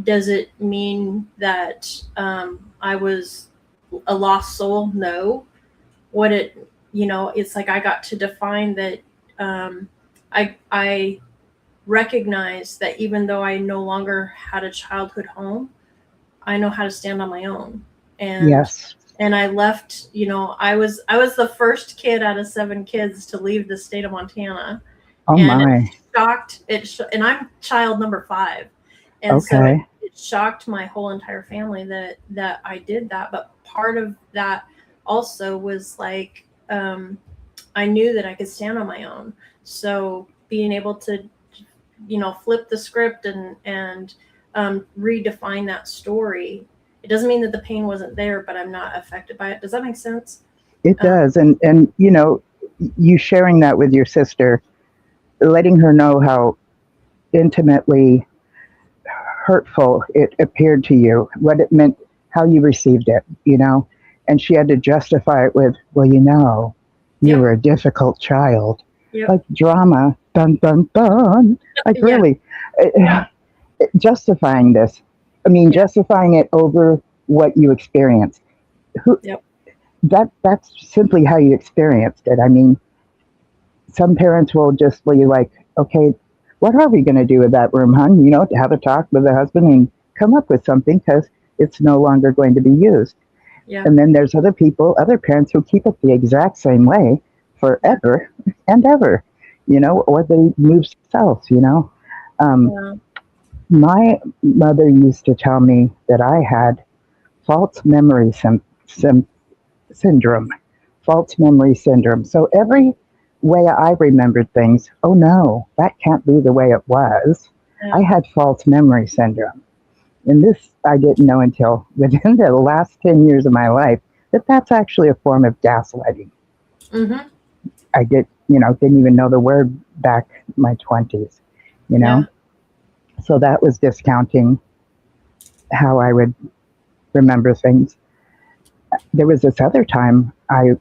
Does it mean that I was a lost soul? No. It's like I got to define that. I recognize that even though I no longer had a childhood home, I know how to stand on my own. And yes. And I left. I was the first kid out of 7 kids to leave the state of Montana. Oh and my! And I'm child number 5. And so it shocked my whole entire family that I did that. But part of that also was like, I knew that I could stand on my own. So being able to, flip the script and redefine that story, it doesn't mean that the pain wasn't there, but I'm not affected by it. Does that make sense? It does. And you sharing that with your sister, letting her know how intimately hurtful it appeared to you, what it meant, how you received it, and she had to justify it with, well, you were a difficult child. Yep. Like drama, dun, dun, dun. Like really, justifying this. I mean, justifying it over what you experienced. That's simply how you experienced it. I mean, some parents will just be like, okay, what are we going to do with that room, hon? To have a talk with the husband and come up with something because it's no longer going to be used. Yeah. And then there's other parents who keep it the exact same way forever and ever, or they move south, My mother used to tell me that I had false memory syndrome. False memory syndrome. So every way I remembered things, oh no, that can't be the way it was. Yeah. I had false memory syndrome. And this I didn't know until within the last 10 years of my life that that's actually a form of gaslighting. Mm-hmm. I didn't even know the word back in my 20s, you Yeah. know? So that was discounting how I would remember things. There was this other time I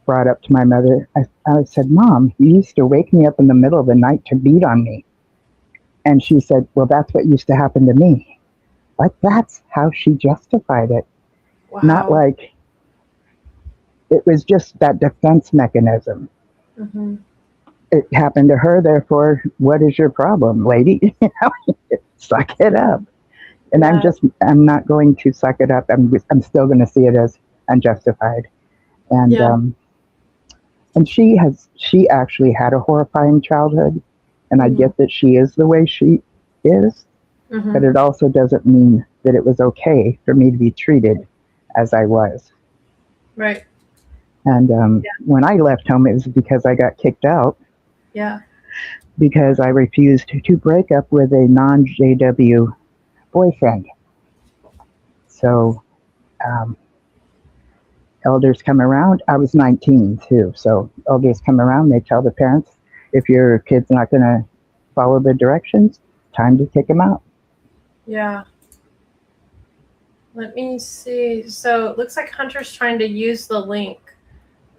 brought up to my mother, I said, Mom, you used to wake me up in the middle of the night to beat on me. And she said, well, that's what used to happen to me. Like, that's how she justified it. Not Wow. like it was just that defense mechanism. Mm-hmm. It happened to her, therefore, what is your problem, lady? Suck it up. And Yeah. I'm not going to suck it up. I'm still going to see it as unjustified. And, Yeah. and she actually had a horrifying childhood. And I Mm-hmm. get that she is the way she is, but Mm-hmm. it also doesn't mean that it was okay for me to be treated as I was. Right. And Yeah. when I left home, it was because I got kicked out Yeah. because I refused to break up with a non JW boyfriend. So um, elders come around. I was 19 too. So elders come around. They tell the parents, if your kid's not going to follow the directions, time to kick him out. Yeah. Let me see. So it looks like Hunter's trying to use the link.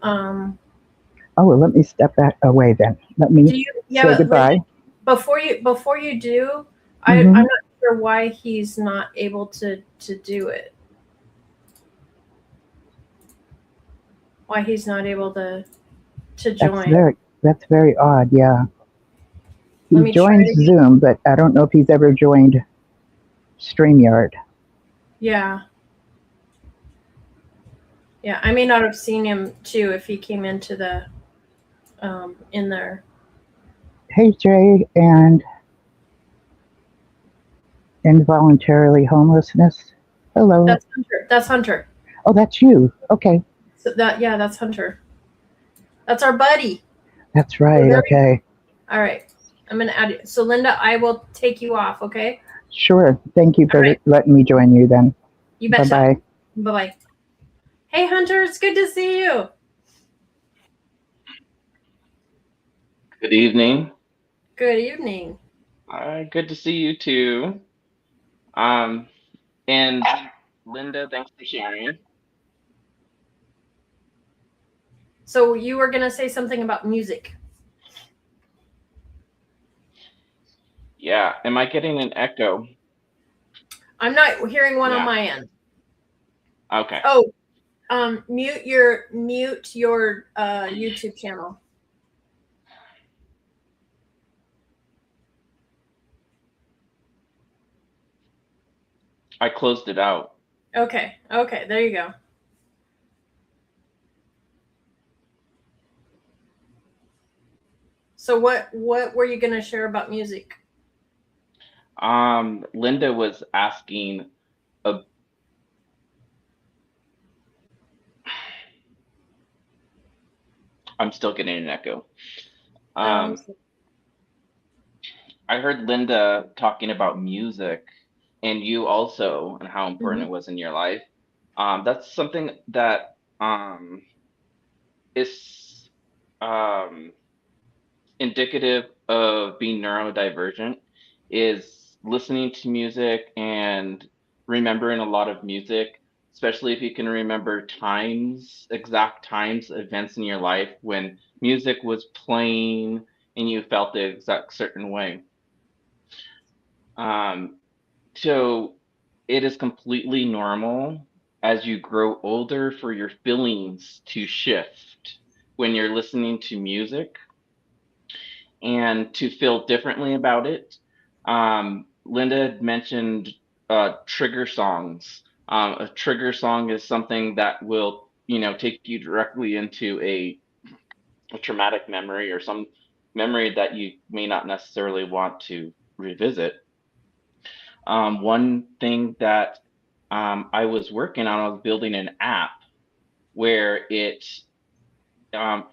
Um, Oh, well, let me step that away then. Let do me you? Yeah, say but Linda, goodbye. before you do, I'm Hmm. not sure why he's not able to do it. Why he's not able to That's join. very that's very odd. Yeah, Let he me try joins to. Zoom, but I don't know if he's ever joined StreamYard. Yeah. Yeah. I may not have seen him too if he came into the in there. Hey Jay, and involuntarily homelessness. Hello. That's Hunter. That's Hunter. Oh, that's you. Okay, So that's Hunter. That's our buddy. that's right. Deserving. Okay, All right. I'm gonna add you. So Linda, I will take you off. Okay. sure. Thank you All for right. letting me join you. Then, You bye betcha. bye. Bye bye. Hey Hunter, it's good to see you. Good evening. Good evening. Good to see you too. Um, and Linda, thanks for sharing. So you were gonna say something about music. Yeah, am I getting an echo? I'm not hearing one on Yeah. my end. Okay. Oh, mute your YouTube channel. I closed it out. Okay. Okay. There you go. So what were you gonna share about music? Linda was asking. A, I'm still getting an echo. Um. Um, I heard Linda talking about music, and you also, and how important Mhm. it was in your life. That's something that is um indicative of being neurodivergent is listening to music and remembering a lot of music, especially if you can remember times, exact times, events in your life when music was playing and you felt the exact certain way. Um, so it is completely normal as you grow older for your feelings to shift when you're listening to music and to feel differently about it. Linda had mentioned trigger songs. A trigger song is something that will, take you directly into a traumatic memory or some memory that you may not necessarily want to revisit. One thing that I was working on, I was building an app where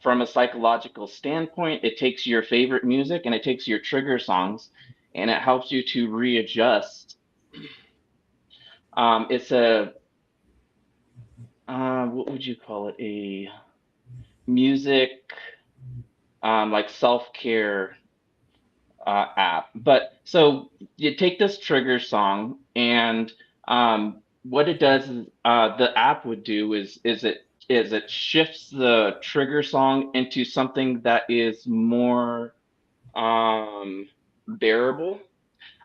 from a psychological standpoint, it takes your favorite music and it takes your trigger songs and it helps you to readjust. It's what would you call it? A music. like self-care app. But so you take this trigger song, and what it does is the app would do is it shifts the trigger song into something that is more bearable.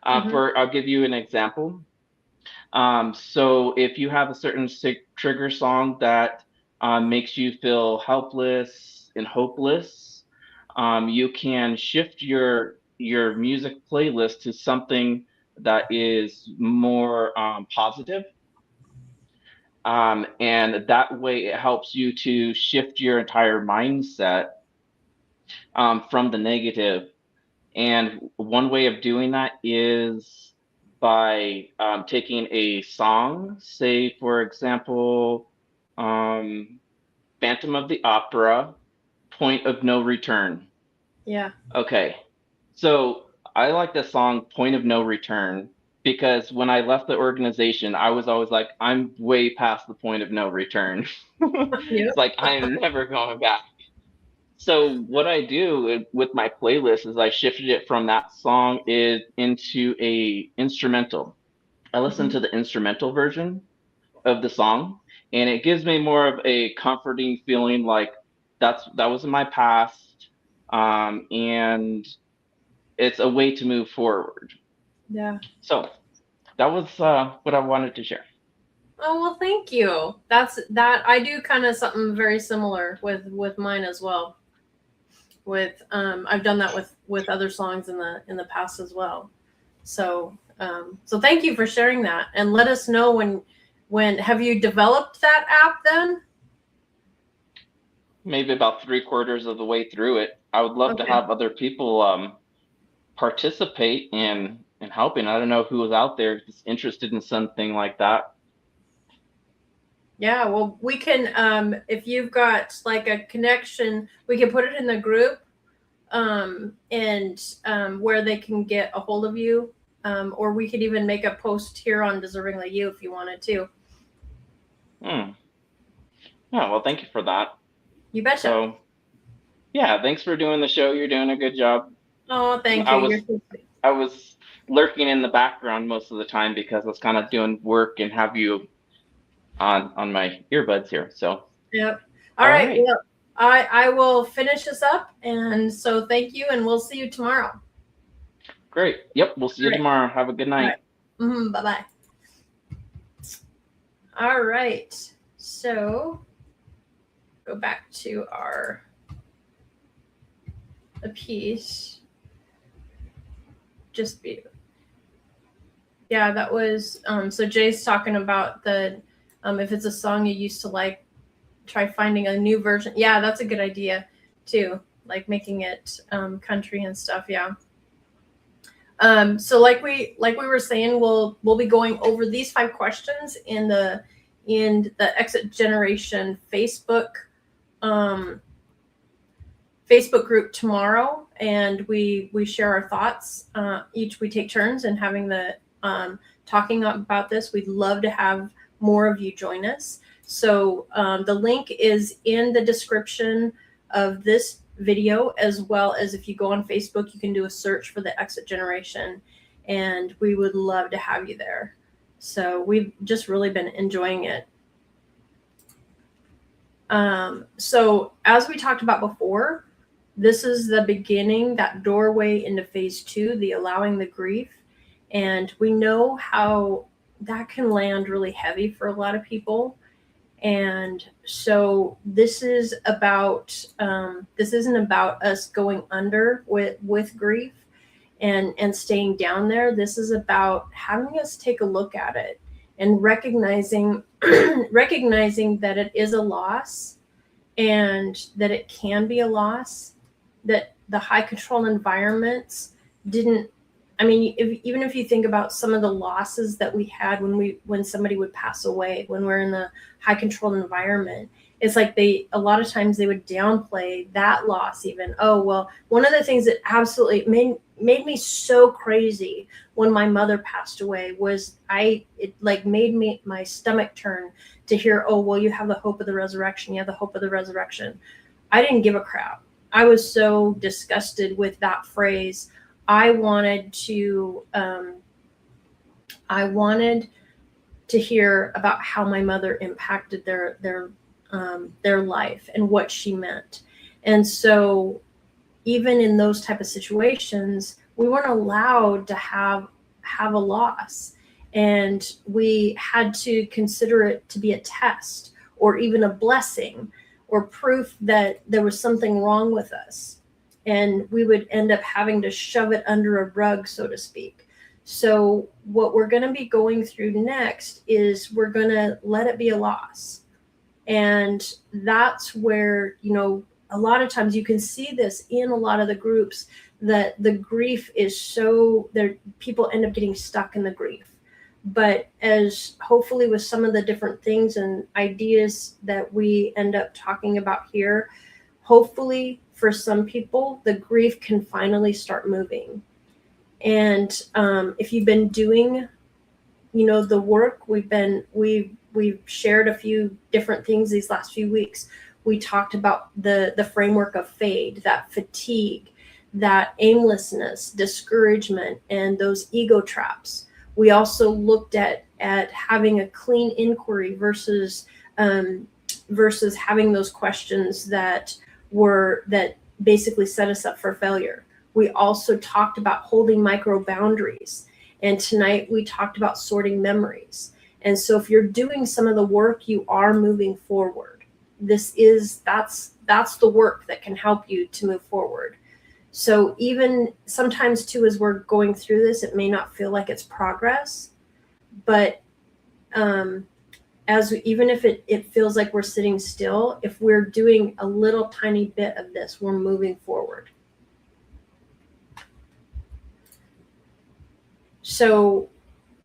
Mm-hmm. For I'll give you an example. So if you have a certain trigger song that makes you feel helpless and hopeless, you can shift your music playlist to something that is more positive. And that way it helps you to shift your entire mindset from the negative. And one way of doing that is by taking a song, say, for example, um, Phantom of the Opera, Point of No Return. Yeah. Okay, so I like the song Point of No Return because when I left the organization, I was always like, I'm way past the point of no return. It's Yep. like, I'm never going back. So what I do with my playlist is I shifted it from that song into a instrumental. I listen Mm-hmm. to the instrumental version of the song, and it gives me more of a comforting feeling, like that was in my past, and it's a way to move forward. Yeah. So that was what I wanted to share. Oh, well, thank you. That I do kind of something very similar with mine as well. With I've done that with other songs in the past as well. So so thank you for sharing that, and let us know when have you developed that app then? Maybe about 3/4 of the way through it. I would love to Okay. have other people participate in helping. I don't know who is out there that's interested in something like that. Yeah, well, we can if you've got like a connection, we can put it in the group and where they can get a hold of you. Or we could even make a post here on Deservingly You if you wanted to. Hmm. Yeah, well, thank you for that. You betcha. So, yeah, thanks for doing the show. You're doing a good job. Oh, thank I you. You're was so sweet. I was lurking in the background most of the time because I was kind of doing work and have you on my earbuds here. So, Yep. All all right. right. Well, I will finish this up, and so thank you, and we'll see you tomorrow. Great. Yep, we'll see All you right. tomorrow. Have a good All night. right. Bye bye. All right. So go back to our a piece. Just be. Yeah, that was so Jay's talking about the if it's a song you used to like, try finding a new version. Yeah, that's a good idea too, like making it country and stuff. Yeah. So like we were saying, we'll be going over these 5 questions in the Exit Generation Facebook group tomorrow, and we share our thoughts. Each we take turns in having the talking about this. We'd love to have more of you join us. So the link is in the description of this video, as well as if you go on Facebook, you can do a search for the Exit Generation, and we would love to have you there. So we've just really been enjoying it. So as we talked about before, this is the beginning, that doorway into phase 2, the allowing the grief. And we know how that can land really heavy for a lot of people. And so this is about this isn't about us going under with grief and staying down there. This is about having us take a look at it and recognizing recognizing that it is a loss, and that it can be a loss, that the high control environments didn't. I mean, even if you think about some of the losses that we had when somebody would pass away, when we're in the high controlled environment, it's like a lot of times they would downplay that loss even. Oh, well, one of the things that absolutely made me so crazy when my mother passed away was it like made my stomach turn to hear, oh, well, you have the hope of the resurrection. You have the hope of the resurrection. I didn't give a crap. I was so disgusted with that phrase. I wanted to hear about how my mother impacted their life and what she meant. And so even in those type of situations, we weren't allowed to have a loss, and we had to consider it to be a test or even a blessing or proof that there was something wrong with us, and we would end up having to shove it under a rug, so to speak. So what we're going to be going through next is we're going to let it be a loss. And that's where, a lot of times you can see this in a lot of the groups, that the grief is so there, people end up getting stuck in the grief. But as hopefully with some of the different things and ideas that we end up talking about here, hopefully for some people, the grief can finally start moving. And if you've been doing, the work, we've shared a few different things these last few weeks. We talked about the framework of fade, that fatigue, that aimlessness, discouragement, and those ego traps. We also looked at having a clean inquiry versus having those questions that basically set us up for failure. We also talked about holding micro boundaries. And tonight we talked about sorting memories. And so if you're doing some of the work, you are moving forward. That's the work that can help you to move forward. So even sometimes too, as we're going through this, it may not feel like it's progress, but even if it feels like we're sitting still, if we're doing a little tiny bit of this, we're moving forward. So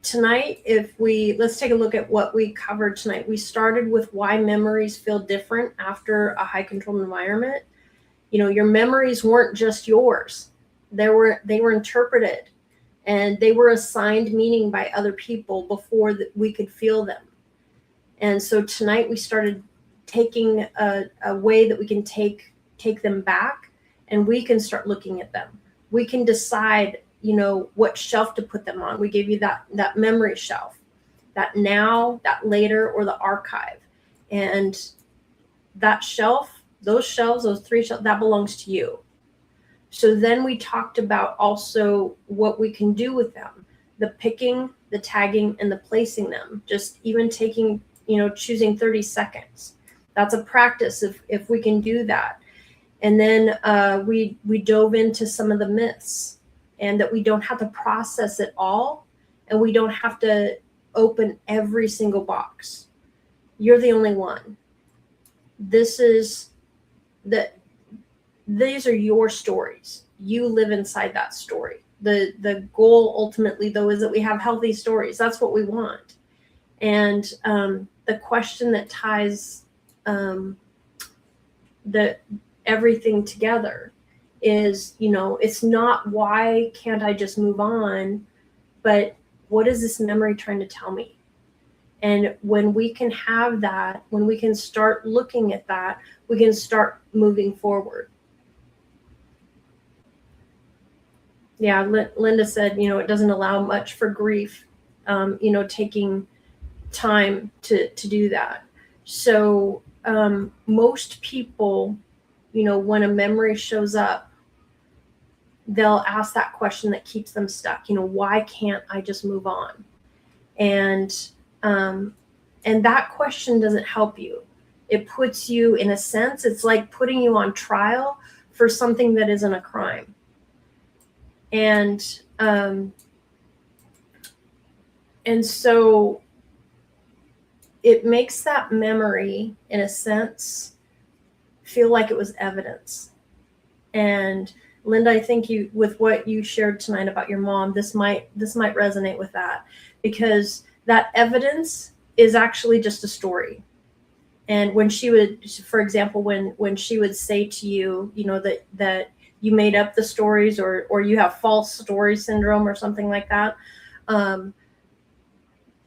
tonight, let's take a look at what we covered tonight. We started with why memories feel different after a high control environment. Your memories weren't just yours. They were interpreted, and they were assigned meaning by other people before we could feel them. And so tonight we started taking a way that we can take them back, and we can start looking at them. We can decide what shelf to put them on. We gave you that memory shelf, that now, that later, or the archive. And that shelf, those shelves, those 3 shelves, that belongs to you. So then we talked about also what we can do with them, the picking, the tagging, and the placing them. Just even taking, choosing 30 seconds. That's a practice if we can do that. And then we dove into some of the myths, and that we don't have to process it all, and we don't have to open every single box. You're the only one. These are your stories. You live inside that story. The goal ultimately, though, is that we have healthy stories. That's what we want. And the question that ties everything together is, it's not why can't I just move on, but what is this memory trying to tell me? And when we can have that, when we can start looking at that, we can start moving forward. Yeah, Linda said, it doesn't allow much for grief, taking time to do that. So most people, when a memory shows up, they'll ask that question that keeps them stuck. Why can't I just move on? And that question doesn't help you. It puts you, in a sense, it's like putting you on trial for something that isn't a crime. And so it makes that memory, in a sense, feel like it was evidence. And Linda, I think with what you shared tonight about your mom, this might resonate with that, because that evidence is actually just a story. And when she would, for example, when she would say to you, that you made up the stories, or you have false story syndrome or something like that,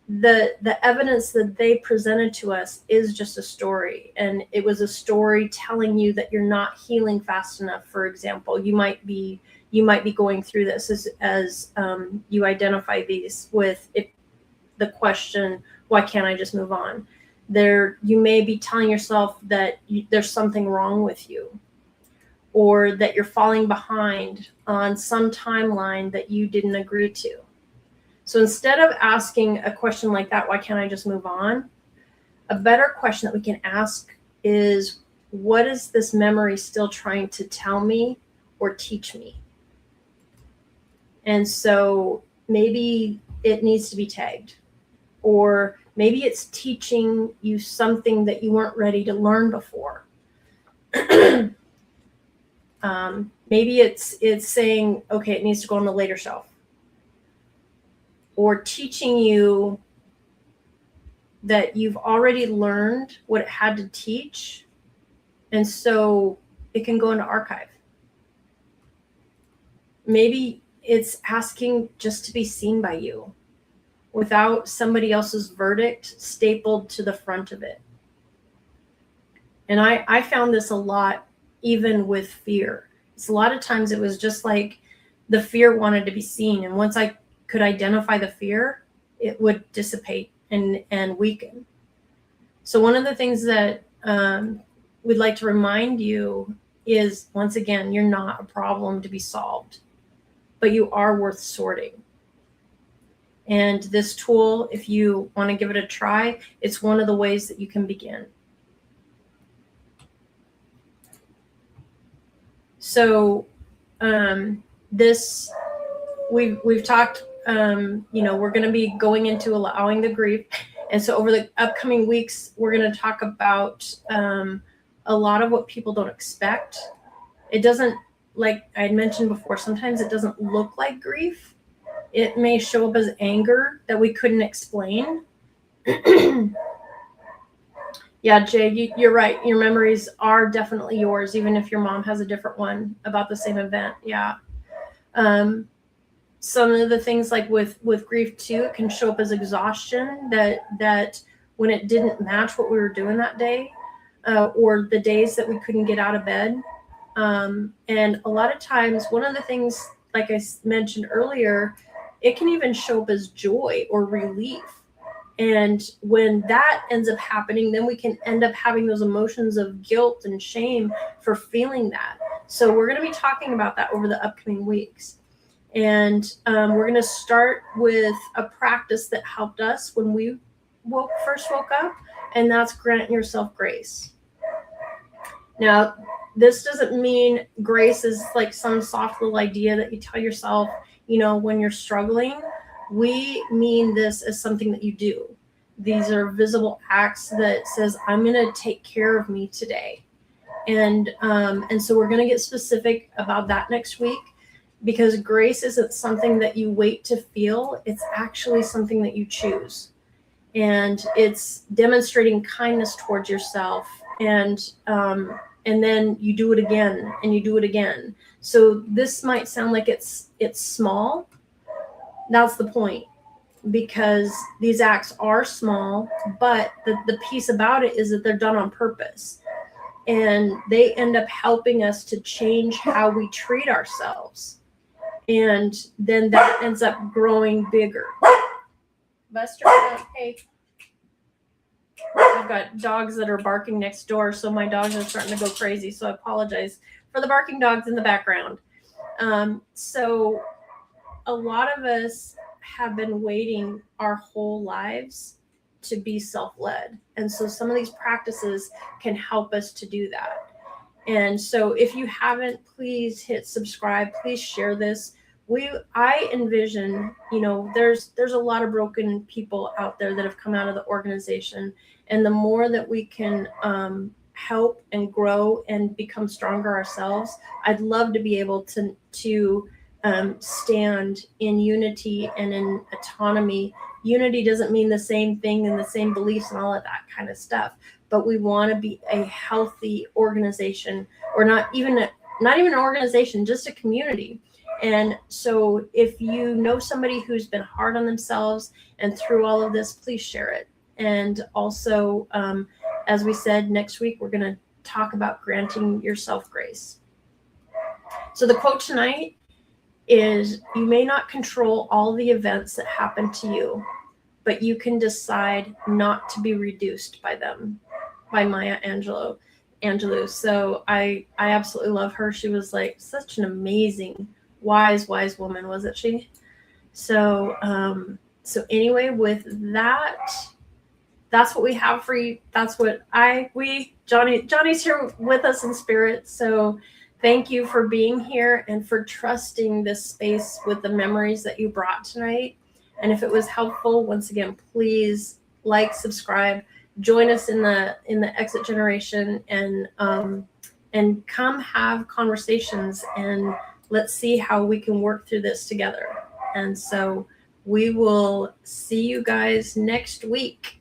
the evidence that they presented to us is just a story, and it was a story telling you that you're not healing fast enough. For example, you might be going through this as you identify these with the question, why can't I just move on? You may be telling yourself that there's something wrong with you, or that you're falling behind on some timeline that you didn't agree to. So instead of asking a question like that, why can't I just move on? A better question that we can ask is, what is this memory still trying to tell me or teach me? And so maybe it needs to be tagged, or maybe it's teaching you something that you weren't ready to learn before. Maybe it's saying, okay, it needs to go on the later shelf, or teaching you that you've already learned what it had to teach, and so it can go into archive. Maybe it's asking just to be seen by you without somebody else's verdict stapled to the front of it. And I found this a lot, even with fear. It's a lot of times it was just like the fear wanted to be seen, and once I could identify the fear, it would dissipate and weaken. So one of the things that we'd like to remind you is, once again, you're not a problem to be solved, but you are worth sorting. And this tool, if you want to give it a try, it's one of the ways that you can begin. So we've talked, we're going to be going into allowing the grief. And so over the upcoming weeks, we're going to talk about a lot of what people don't expect. It doesn't, like I had mentioned before, sometimes it doesn't look like grief. It may show up as anger that we couldn't explain. Yeah, Jay, you're right. Your memories are definitely yours, even if your mom has a different one about the same event. Yeah. Some of the things, like with grief too, it can show up as exhaustion that when it didn't match what we were doing that day, or the days that we couldn't get out of bed. And a lot of times, one of the things, like I mentioned earlier, it can even show up as joy or relief. And when that ends up happening, then we can end up having those emotions of guilt and shame for feeling that. So we're going to be talking about that over the upcoming weeks. And we're going to start with a practice that helped us when we first woke up, and that's grant yourself grace. Now, this doesn't mean grace is like some soft little idea that you tell yourself, when you're struggling. We mean this as something that you do. These are visible acts that says, I'm going to take care of me today. And so we're going to get specific about that next week, because grace isn't something that you wait to feel. It's actually something that you choose. And it's demonstrating kindness towards yourself. And then you do it again, and you do it again. So this might sound like it's small. That's the point, because these acts are small, but the piece about it is that they're done on purpose, and they end up helping us to change how we treat ourselves. And then that ends up growing bigger. Buster, hey. I've got dogs that are barking next door, so my dogs are starting to go crazy. So I apologize for the barking dogs in the background. So a lot of us have been waiting our whole lives to be self-led. And so some of these practices can help us to do that. And so if you haven't, please hit subscribe. Please share this. I envision, there's a lot of broken people out there that have come out of the organization. And the more that we can help and grow and become stronger ourselves, I'd love to be able to stand in unity and in autonomy. Unity doesn't mean the same thing and the same beliefs and all of that kind of stuff, but we want to be a healthy organization, or not even an organization, just a community. And so if you know somebody who's been hard on themselves and through all of this, please share it. And also, as we said, next week we're going to talk about granting yourself grace. So the quote tonight is, you may not control all the events that happen to you, but you can decide not to be reduced by them, by Maya Angelou. So I absolutely love her. She was like such an amazing, wise woman, wasn't she? So anyway, with that, that's what we have for you. That's what Johnny's here with us in spirit. So thank you for being here and for trusting this space with the memories that you brought tonight. And if it was helpful, once again, please like, subscribe, join us in the Exit Generation, and come have conversations, and let's see how we can work through this together. And so we will see you guys next week.